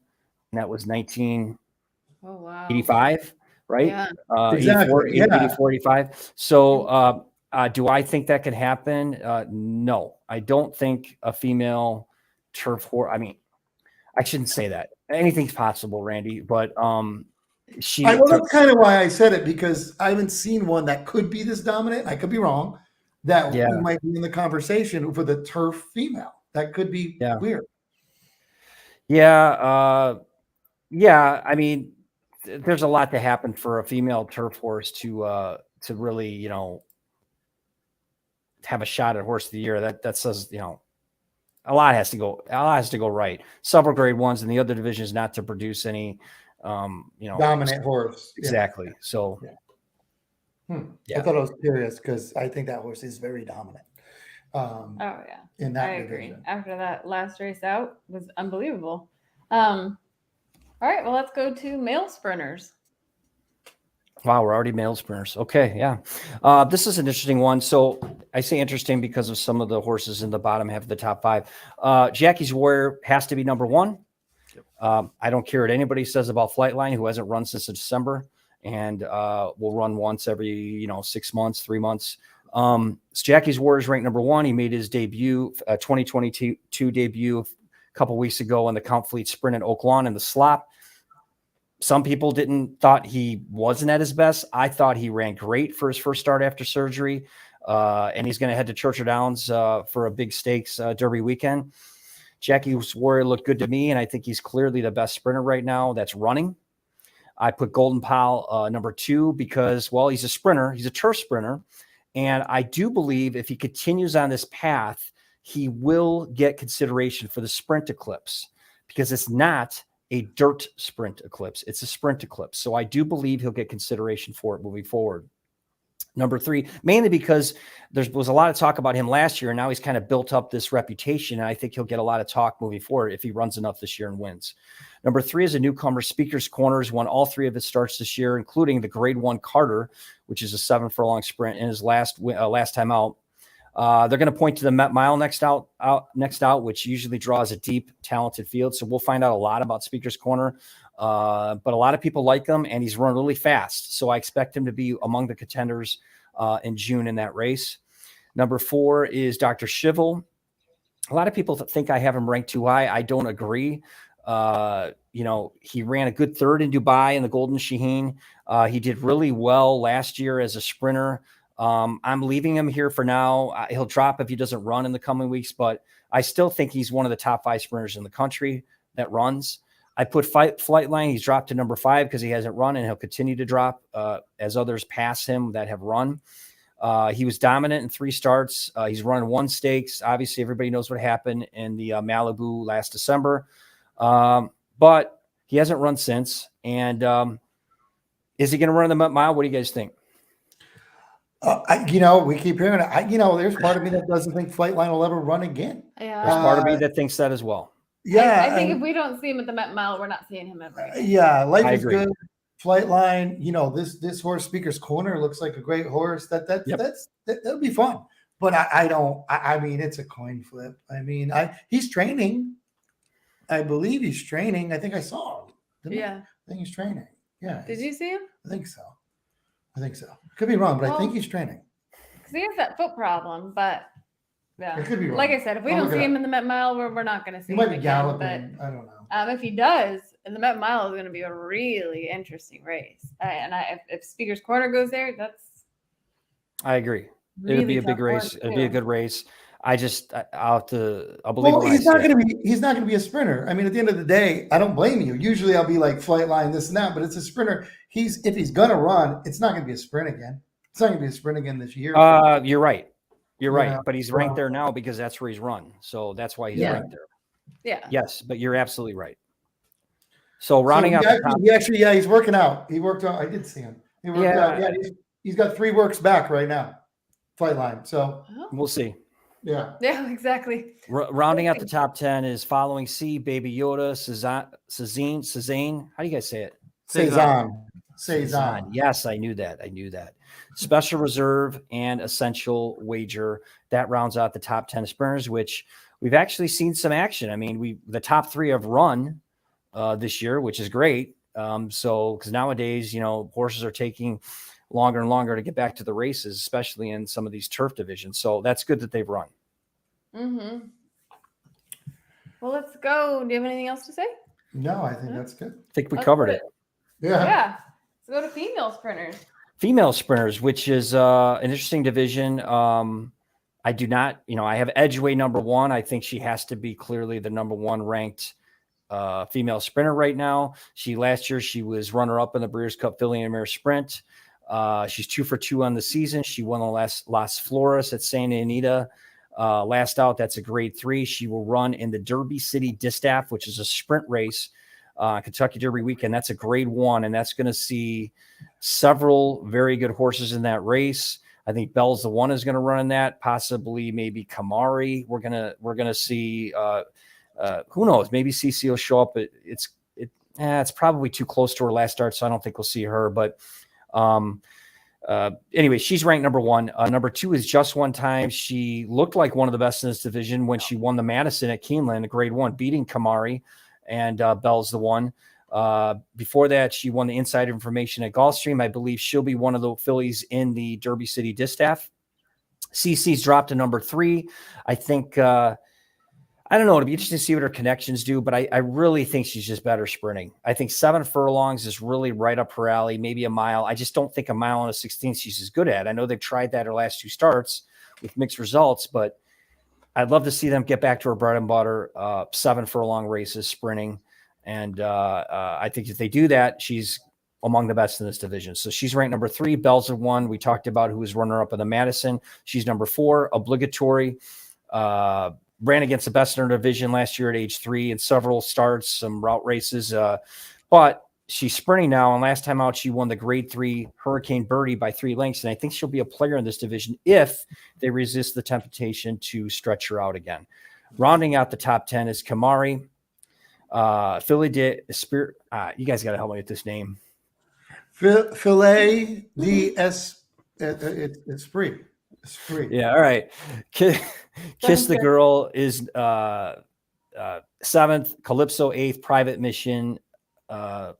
and that was 1985. Right? Yeah. Exactly. 84, 85. So do I think that could happen? No, I don't think a female turf horse. I mean, I shouldn't say that. Anything's possible, Randy, but that's kind of why I said it, because I haven't seen one that could be this dominant. I could be wrong. That we might be in the conversation for the turf female. That could be weird. Yeah. I mean, there's a lot to happen for a female turf horse to really, have a shot at Horse of the Year. That says, a lot has to go right. Several grade ones in the other divisions not to produce any, dominant horse. Exactly. Yeah. So, I thought I was curious because I think that horse is very dominant. In that division. Agree. After that last race out was unbelievable. All right, well, let's go to male sprinters. Wow, we're already male sprinters. Okay, yeah. This is an interesting one. So I say interesting because of some of the horses in the bottom half of the top 5. Jackie's Warrior has to be number 1. I don't care what anybody says about Flightline, who hasn't run since December and will run once every 6 months, 3 months. Jackie's Warrior is ranked number 1. He made his debut, 2022 debut, a couple weeks ago on the Count Fleet Sprint at Oak Lawn in the slop. Some people thought he wasn't at his best. I thought he ran great for his first start after surgery. And he's going to head to Churchill Downs for a big stakes Derby weekend. Jackie's Warrior looked good to me, and I think he's clearly the best sprinter right now that's running. I put Golden Powell number 2 because, well, he's a sprinter. He's a turf sprinter. And I do believe if he continues on this path, he will get consideration for the sprint eclipse, because it's not a dirt sprint eclipse. It's a sprint eclipse. So I do believe he'll get consideration for it moving forward. Number 3, mainly because there was a lot of talk about him last year, and now he's kind of built up this reputation, and I think he'll get a lot of talk moving forward if he runs enough this year and wins. Number 3 is a newcomer, Speaker's Corners, won all 3 of his starts this year, including the Grade 1 Carter, which is a 7-furlong sprint in his last time out. They're going to point to the Met Mile next out, which usually draws a deep, talented field. So we'll find out a lot about Speaker's Corner. But a lot of people like him, and he's run really fast. So I expect him to be among the contenders in June in that race. Number 4 is Dr. Shivel. A lot of people think I have him ranked too high. I don't agree. He ran a good 3rd in Dubai in the Golden Shaheen. He did really well last year as a sprinter. I'm leaving him here for now. He'll drop if he doesn't run in the coming weeks, but I still think he's one of the top 5 sprinters in the country that runs. I put Flightline. He's dropped to number 5 because he hasn't run, and he'll continue to drop as others pass him that have run. He was dominant in 3 starts. He's run 1 stakes. Obviously, everybody knows what happened in the Malibu last December, but he hasn't run since. And is he going to run the Met Mile? What do you guys think? We keep hearing it. There's part of me that doesn't think Flightline will ever run again. Yeah, there's part of me that thinks that as well. Yeah, I think if we don't see him at the Met Mile, we're not seeing him ever again. Yeah, life is good. Flightline, this horse, Speaker's Corner, looks like a great horse. That'll be fun. but I don't. I mean, it's a coin flip. I mean, he's training. I believe he's training. I think I saw him. I think he's training. Yeah. Did you see him? I think so. Could be wrong, but I think he's training. Because he has that foot problem, but yeah. It could be wrong. Like I said, if we don't see him in the Met Mile, we're not going to see him. He might be galloping. I don't know. If he does, and the Met Mile is going to be a really interesting race. If Speaker's Corner goes there, that's. I agree. Really It'll be a big race. It'll be a good race. I'll believe. Well, he's not going to be a sprinter. I mean, at the end of the day, I don't blame you. Usually, I'll be like flight line this and that, but it's a sprinter. If he's going to run, it's not going to be a sprint again. It's not going to be a sprint again this year. You're right. You're right. But he's ranked there now because that's where he's run. So that's why he's ranked there. Yeah. Yes, but you're absolutely right. So rounding out he's working out. He worked out. I did see him. He worked out. Yeah, he's got 3 works back right now. Flight line. So we'll see. Yeah. Yeah, exactly. Rounding out the top 10 is Following C, Baby Yoda, Cezanne. How do you guys say it? Cezanne. Yes, I knew that. Special Reserve and Essential Wager. That rounds out the top 10 sprinters, which we've actually seen some action. I mean, the top 3 have run this year, which is great. Because nowadays, horses are taking longer and longer to get back to the races, especially in some of these turf divisions. So that's good that they've run. Mm-hmm. Well, let's go. Do you have anything else to say? No, I think that's good. I think we covered it. Yeah. Let's go to female sprinters. Female sprinters, which is an interesting division. I do not, I have Edgeway number 1. I think she has to be clearly the number 1 ranked female sprinter right now. Last year she was runner up in the Breeders' Cup Filly and Mare Sprint. She's 2 for 2 on the season. She won the Las Flores at Santa Anita. Last out, that's a grade 3. She will run in the Derby City Distaff, which is a sprint race, Kentucky Derby weekend. That's a grade 1, and that's going to see several very good horses in that race. I think Bell's the One is going to run in that, possibly maybe Kamari. We're gonna see. Who knows? Maybe CC will show up. It's probably too close to her last start, so I don't think we'll see her. But anyway, she's ranked number 1. Number 2 is Just One Time. She looked like one of the best in this division when she won the Madison at Keeneland, grade 1, beating Kamari, and Bell's the One. Before that, she won the Inside Information at Gulfstream. I believe she'll be one of the fillies in the Derby City Distaff. CC's dropped to number 3. I think, I don't know. It'll be interesting to see what her connections do, but I really think she's just better sprinting. I think 7 furlongs is really right up her alley, maybe a mile. I just don't think a mile and a 16th she's as good at. I know they've tried that her last 2 starts with mixed results, but I'd love to see them get back to her bread and butter, 7 furlong races sprinting. And I think if they do that, she's among the best in this division. So she's ranked number 3. Bell's the One. We talked about who was runner up in the Madison. She's number 4. Obligatory. Ran against the best in her division last year at age 3 in several starts, some route races. But she's sprinting now. And last time out, she won the grade 3 Hurricane Birdie by 3 lengths. And I think she'll be a player in this division if they resist the temptation to stretch her out again. Rounding out the top 10 is Kamari. Philly de Spirit. You guys got to help me with this name. Filet Esprit. Yeah. All right. Kiss the Girl is 7th, Calypso 8th, Private Mission 10th,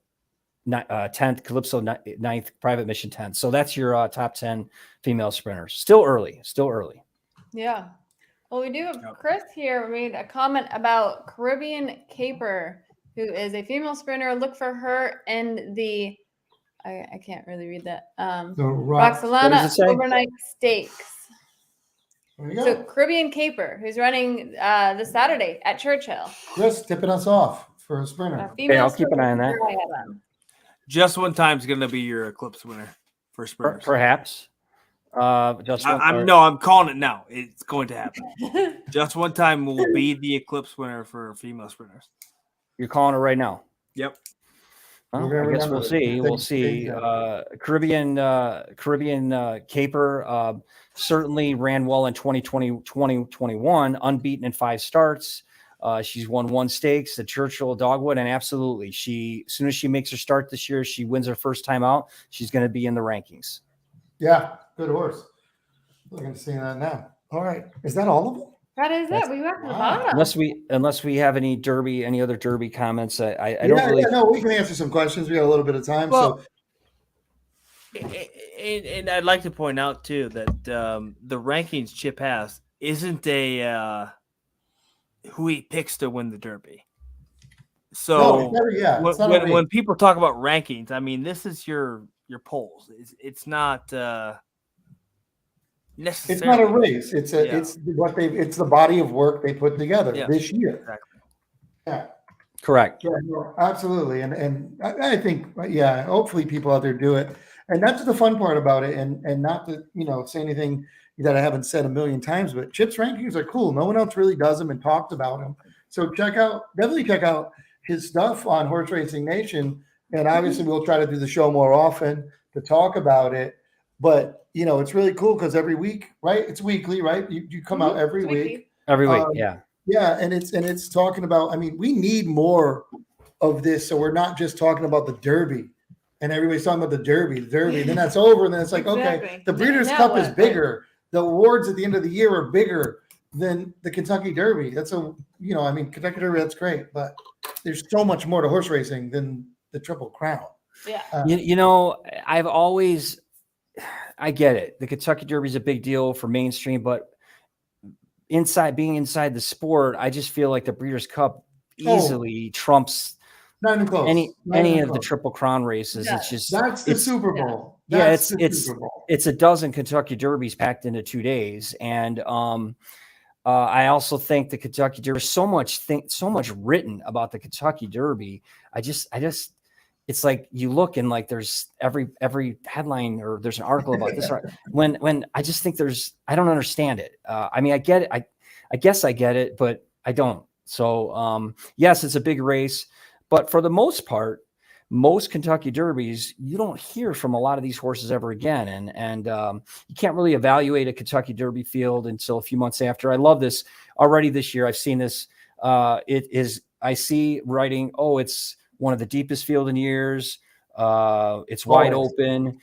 Calypso 9th, Private Mission 10th. So that's your top 10 female sprinters. Still early. Yeah. Well, we do have Chris here made a comment about Caribbean Caper, who is a female sprinter. Look for her in the I can't really read that. The Roxalana Overnight Stakes. There you go. So Caribbean Caper, who's running this Saturday at Churchill. Chris tipping us off for a sprinter. I'll keep an eye on that. Just One Time is going to be your Eclipse winner for sprinters. Perhaps. I'm calling it now. It's going to happen. Just One Time will be the Eclipse winner for female sprinters. You're calling it right now. Yep. Well, I guess we'll see. We'll see. Caribbean Caper certainly ran well in 2021, unbeaten in 5 starts. She's won 1 stakes at Churchill Dogwood, and absolutely, as soon as she makes her start this year, she wins her first time out. She's going to be in the rankings. Yeah, good horse. Looking to see that now. All right. Is that all of them? That is That's- it. We went to the wow. bottom. Unless we have any other Derby comments, I Yeah, don't really. yeah, no, we can answer some questions. We got a little bit of time. Well, So and I'd like to point out too that the rankings Chip has isn't a who he picks to win the Derby. So no, it's never, yeah, it's not a race. when people talk about rankings, I mean this is your polls. It's not necessarily. It's not a race. It's a Yeah. it's the body of work they put together Yeah. this year. Exactly. Yeah. Correct. Yeah, no, absolutely. And I think, yeah, hopefully people out there do it. And that's the fun part about it. And not to, say anything that I haven't said a million times, but Chip's rankings are cool. No one else really does them and talked about them. So definitely check out his stuff on Horse Racing Nation. And obviously we'll try to do the show more often to talk about it. But, it's really cool because every week, right? It's weekly, right? You come out every week. Every week, yeah. Yeah, and it's talking about. I mean, we need more of this, so we're not just talking about the Derby, and everybody's talking about the Derby, then that's over, and then it's like, okay, Exactly. the Breeders' Now Cup what? is bigger. The awards at the end of the year are bigger than the Kentucky Derby. That's Kentucky Derby, that's great, but there's so much more to horse racing than the Triple Crown. Yeah. I've always, I get it. The Kentucky Derby is a big deal for mainstream, but being inside the sport, I just feel like the Breeders' Cup easily trumps Not even close. any of the Triple Crown races. Yeah. It's just That's the Super Bowl. Yeah, That's the Super Bowl. it's a dozen Kentucky Derbies packed into 2 days, and I also think the Kentucky Derby. So much written about the Kentucky Derby. I just it's like you look and like there's every headline or there's an article about this. When I just think I don't understand it. I mean, I get it. I guess I get it, but I don't. So yes, it's a big race, but for the most part, most Kentucky Derbies, you don't hear from a lot of these horses ever again. And you can't really evaluate a Kentucky Derby field until a few months after. I love this already this year. I've seen this. I see writing, it's one of the deepest field in years. It's wide open.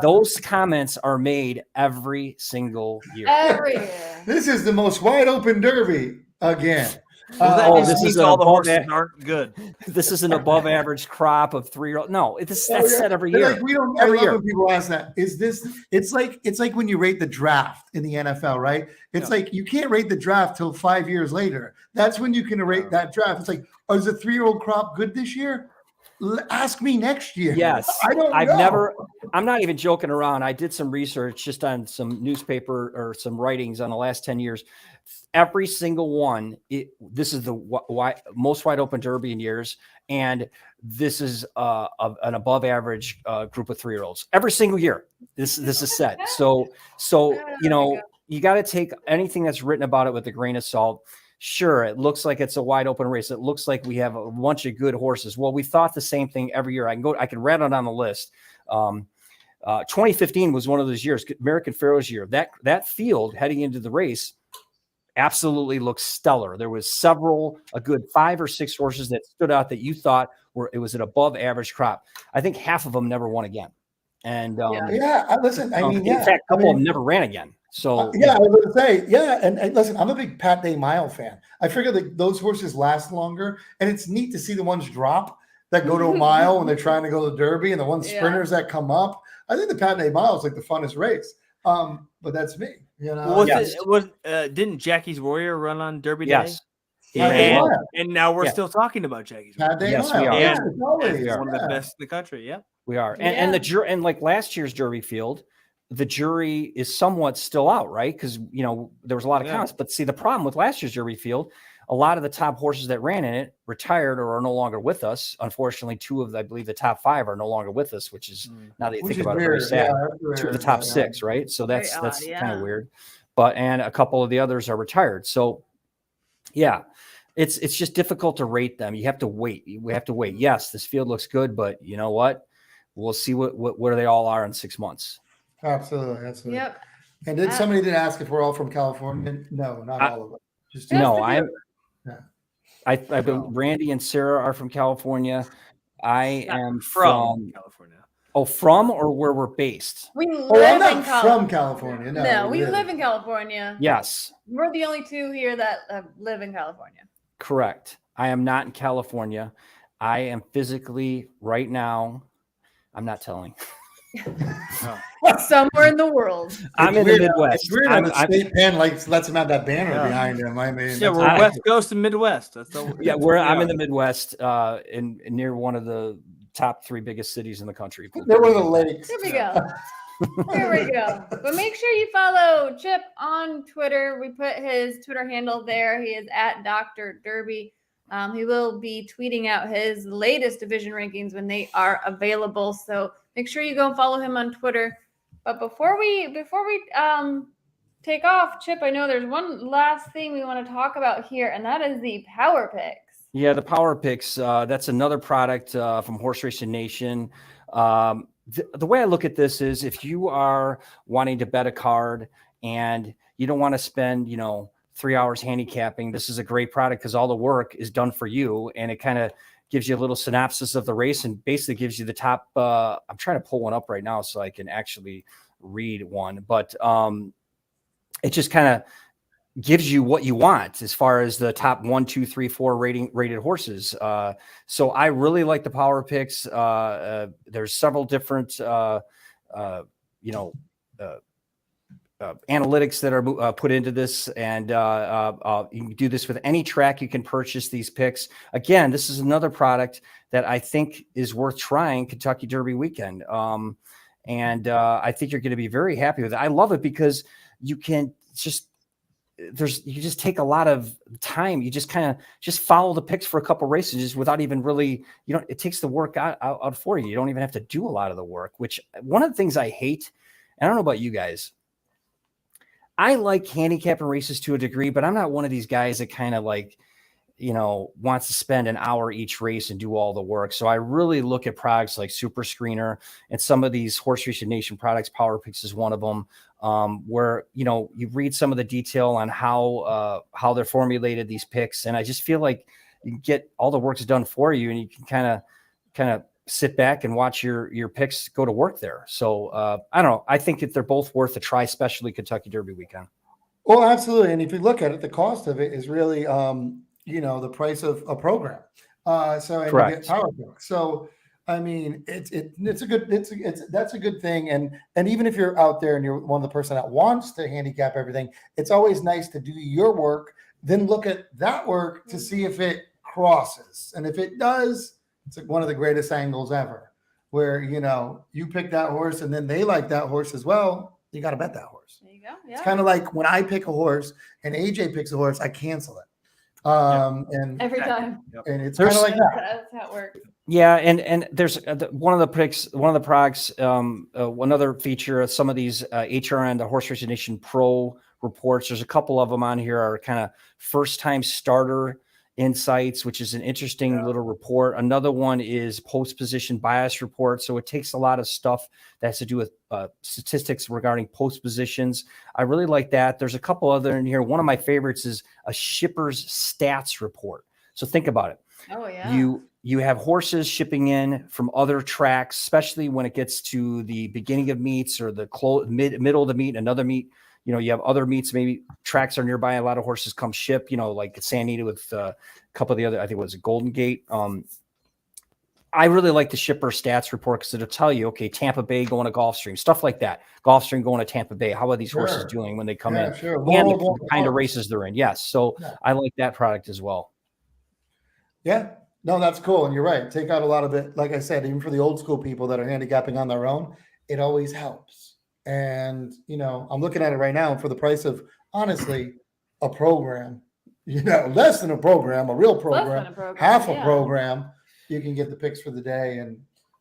Those comments are made every single year. Every year. This is the most wide open Derby again. This is all the horses aren't good. This is an above average crop of 3-year-old. No, that's said every But year. like, we don't. Every I love year. when people ask that. Is this? It's like when you rate the draft in the NFL, right? It's like you can't rate the draft till 5 years later. That's when you can rate that draft. It's like, is the 3-year-old crop good this year? Ask me next year. Yes. I don't know. I'm not even joking around. I did some research just on some newspaper or some writings on the last 10 years. Every single one, this is the most wide open Derby in years. And this is an above average group of 3-year-olds every single year. This is set. So, you got to take anything that's written about it with a grain of salt. Sure, it looks like it's a wide open race. It looks like we have a bunch of good horses. Well, we thought the same thing every year. I can rattle it on the list. 2015 was one of those years, American Pharoah's year. That field heading into the race absolutely looks stellar. There was a good 5 or 6 horses that stood out that you thought it was an above average crop. I think half of them never won again. And listen, in fact, a couple of them never ran again. So I was going to say, and listen, I'm a big Pat Day Mile fan. I figure that those horses last longer, and it's neat to see the ones drop that go to a mile when they're trying to go to the Derby, and the ones sprinters that come up. I think the Pat Day Mile is like the funnest race. But that's me. Didn't Jackie's Warrior run on Derby Day? Yes. And now we're still talking about Jackie's Warrior. Pat Day Yes, Mile. we are. Yeah, It's one of the best in the country. Yeah. We are. And like last year's Derby field, the jury is somewhat still out, right? Because there was a lot of comments. But see, the problem with last year's Derby field, a lot of the top horses that ran in it retired or are no longer with us. Unfortunately, 2 of, I believe, the top 5 are no longer with us, which is now that you think about it, very sad. 2 of the top 6, right? So that's kind of weird. And a couple of the others are retired. So yeah, it's just difficult to rate them. You have to wait. We have to wait. Yes, this field looks good, but you know what? We'll see where they all are in 6 months. Absolutely. Yep. And somebody did ask if we're all from California. No, not all of them. Randy and Sarah are from California. I am from California. Oh, from or where we're based? We Oh, live I'm in not California. from California. No, we live. live in California. Yes, We're the only two here that live in California. correct. I am not in California. I am physically right now. I'm not telling. Somewhere in the world. I'm in weird, the Midwest. It's weird how the state pen lets him have that banner Yeah. behind him. I mean, Yeah, we're West Coast and Midwest. That's all. Yeah, I'm in the Midwest, in near one of the top 3 biggest cities in the country. They're one of the lakes. There we go. There we go. But make sure you follow Chip on Twitter. We put his Twitter handle there. He is at Dr. Derby. He will be tweeting out his latest division rankings when they are available. So make sure you go and follow him on Twitter. But before we take off, Chip, I know there's one last thing we want to talk about here, and that is the Power Picks. Yeah, the Power Picks. That's another product from HorseRacingNation. The way I look at this is if you are wanting to bet a card and you don't want to spend, 3 hours handicapping, this is a great product because all the work is done for you, and it kind of gives you a little synopsis of the race and basically gives you the top. I'm trying to pull one up right now so I can actually read one, but it just kind of gives you what you want as far as the top 1, 2, 3, 4 rated horses. So I really like the Power Picks. There's several different, analytics that are put into this, and you can do this with any track. You can purchase these picks. Again, this is another product that I think is worth trying Kentucky Derby weekend. And I think you're going to be very happy with it. I love it because you can just take a lot of time. You just kind of just follow the picks for a couple races just without even really, it takes the work out for you. You don't even have to do a lot of the work, which one of the things I hate, and I don't know about you guys, I like handicapping races to a degree, but I'm not one of these guys that kind of wants to spend an hour each race and do all the work. So I really look at products like Super Screener and some of these HorseRacingNation products. Power Picks is one of them, where, you read some of the detail on how they're formulated, these picks. And I just feel like you can get all the work's done for you, and you can kind of sit back and watch your picks go to work there. So I don't know. I think that they're both worth a try, especially Kentucky Derby weekend. Well, absolutely. And if you look at it, the cost of it is really, the price of a program. So and Correct. you get Power Picks. So I mean, that's a good thing. And even if you're out there and you're one of the person that wants to handicap everything, it's always nice to do your work, then look at that work to see if it crosses. And if it does, it's like one of the greatest angles ever, where you pick that horse and then they like that horse as well. You got to bet that horse. There you go. Yeah. It's kind of like when I pick a horse and AJ picks a horse, I cancel it. And Every time. and it's kind of like that. That's how it works. Yeah, and there's one of the products, another feature of some of these HRN, the HorseRacingNation Pro reports. There's a couple of them on here are kind of first time starter insights, which is an interesting little report. Another one is post position bias report. So it takes a lot of stuff that has to do with statistics regarding post positions. I really like that. There's a couple other in here. One of my favorites is a shipper's stats report. So think about it. Oh yeah. You have horses shipping in from other tracks, especially when it gets to the beginning of meets or the middle of the meet, another meet. You have other meets, maybe tracks are nearby. A lot of horses come ship, like San Anita with a couple of the other, I think it was Golden Gate. I really like the shipper stats report because it'll tell you, okay, Tampa Bay going to Gulfstream, stuff like that. Gulfstream going to Tampa Bay. How are these horses doing when they come in? Sure. And the kind of races they're in. Yes. So I like that product as well. Yeah. No, that's cool. And you're right. Take out a lot of it. Like I said, even for the old school people that are handicapping on their own, it always helps. And, I'm looking at it right now for the price of, honestly, a program, less than a program, a real program, half a program, you can get the picks for the day. And,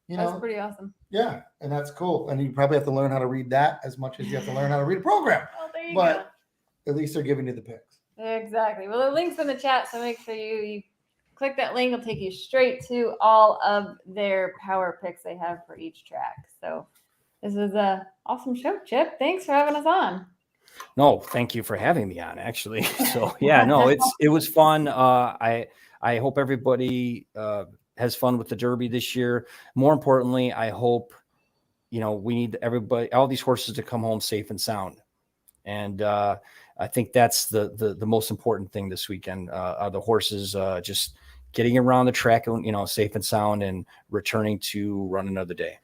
that's pretty awesome. Yeah. And that's cool. And you probably have to learn how to read that as much as you have to learn how to read a program. Well, there you but go. At least they're giving you the picks. Exactly. Well, the link's in the chat, so make sure you click that link. It'll take you straight to all of their power picks they have for each track. So this was an awesome show, Chip. Thanks for having us on. No, thank you for having me on, actually. So yeah, no, it was fun. I hope everybody has fun with the Derby this year. More importantly, I hope we need everybody, all these horses to come home safe and sound. And I think that's the most important thing this weekend. Are the horses just getting around the track, safe and sound, and returning to run another day.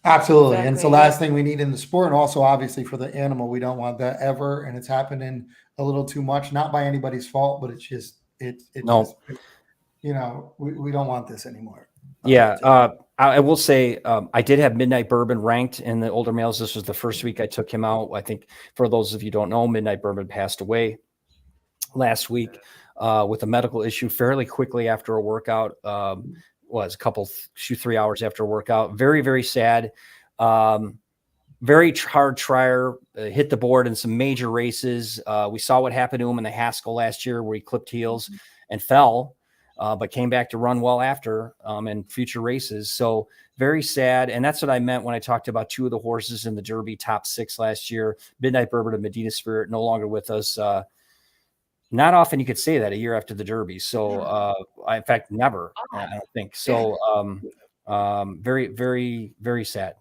Absolutely. And it's the Exactly. last thing we need in the sport. And also, obviously, for the animal, we don't want that ever. And it's happening a little too much, not by anybody's fault, but it's just, No. just, we don't want this anymore. Yeah. I will say I did have Midnight Bourbon ranked in the older males. This was the first week I took him out. I think for those of you who don't know, Midnight Bourbon passed away last week with a medical issue fairly quickly after a workout. Was a couple 2-3 hours after a workout. Very, very sad. Very hard trier, hit the board in some major races. We saw what happened to him in the Haskell last year where he clipped heels and fell, but came back to run well after in future races. So very sad. And that's what I meant when I talked about 2 of the horses in the Derby top 6 last year. Midnight Bourbon and Medina Spirit no longer with us. Not often you could say that a year after the Derby. So, in fact, never, I don't think. So, very, very, very sad.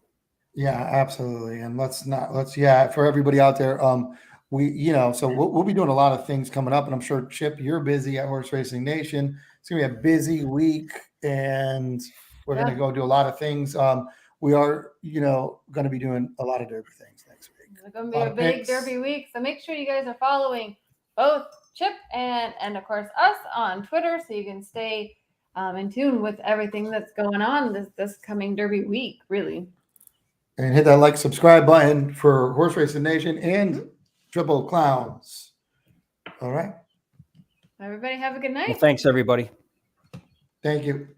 Yeah, absolutely. And for everybody out there, so we'll be doing a lot of things coming up, and I'm sure, Chip, you're busy at Horse Racing Nation. It's going to be a busy week, and we're going to go do a lot of things. We are, going to be doing a lot of Derby things next week. It's going to be a big Derby week. So make sure you guys are following both Chip and of course us on Twitter, so you can stay in tune with everything that's going on this coming Derby week, really. And hit that like, subscribe button for Horse Racing Nation and Triple Clowns. All right. Everybody have a good night. Well, thanks, everybody. Thank you.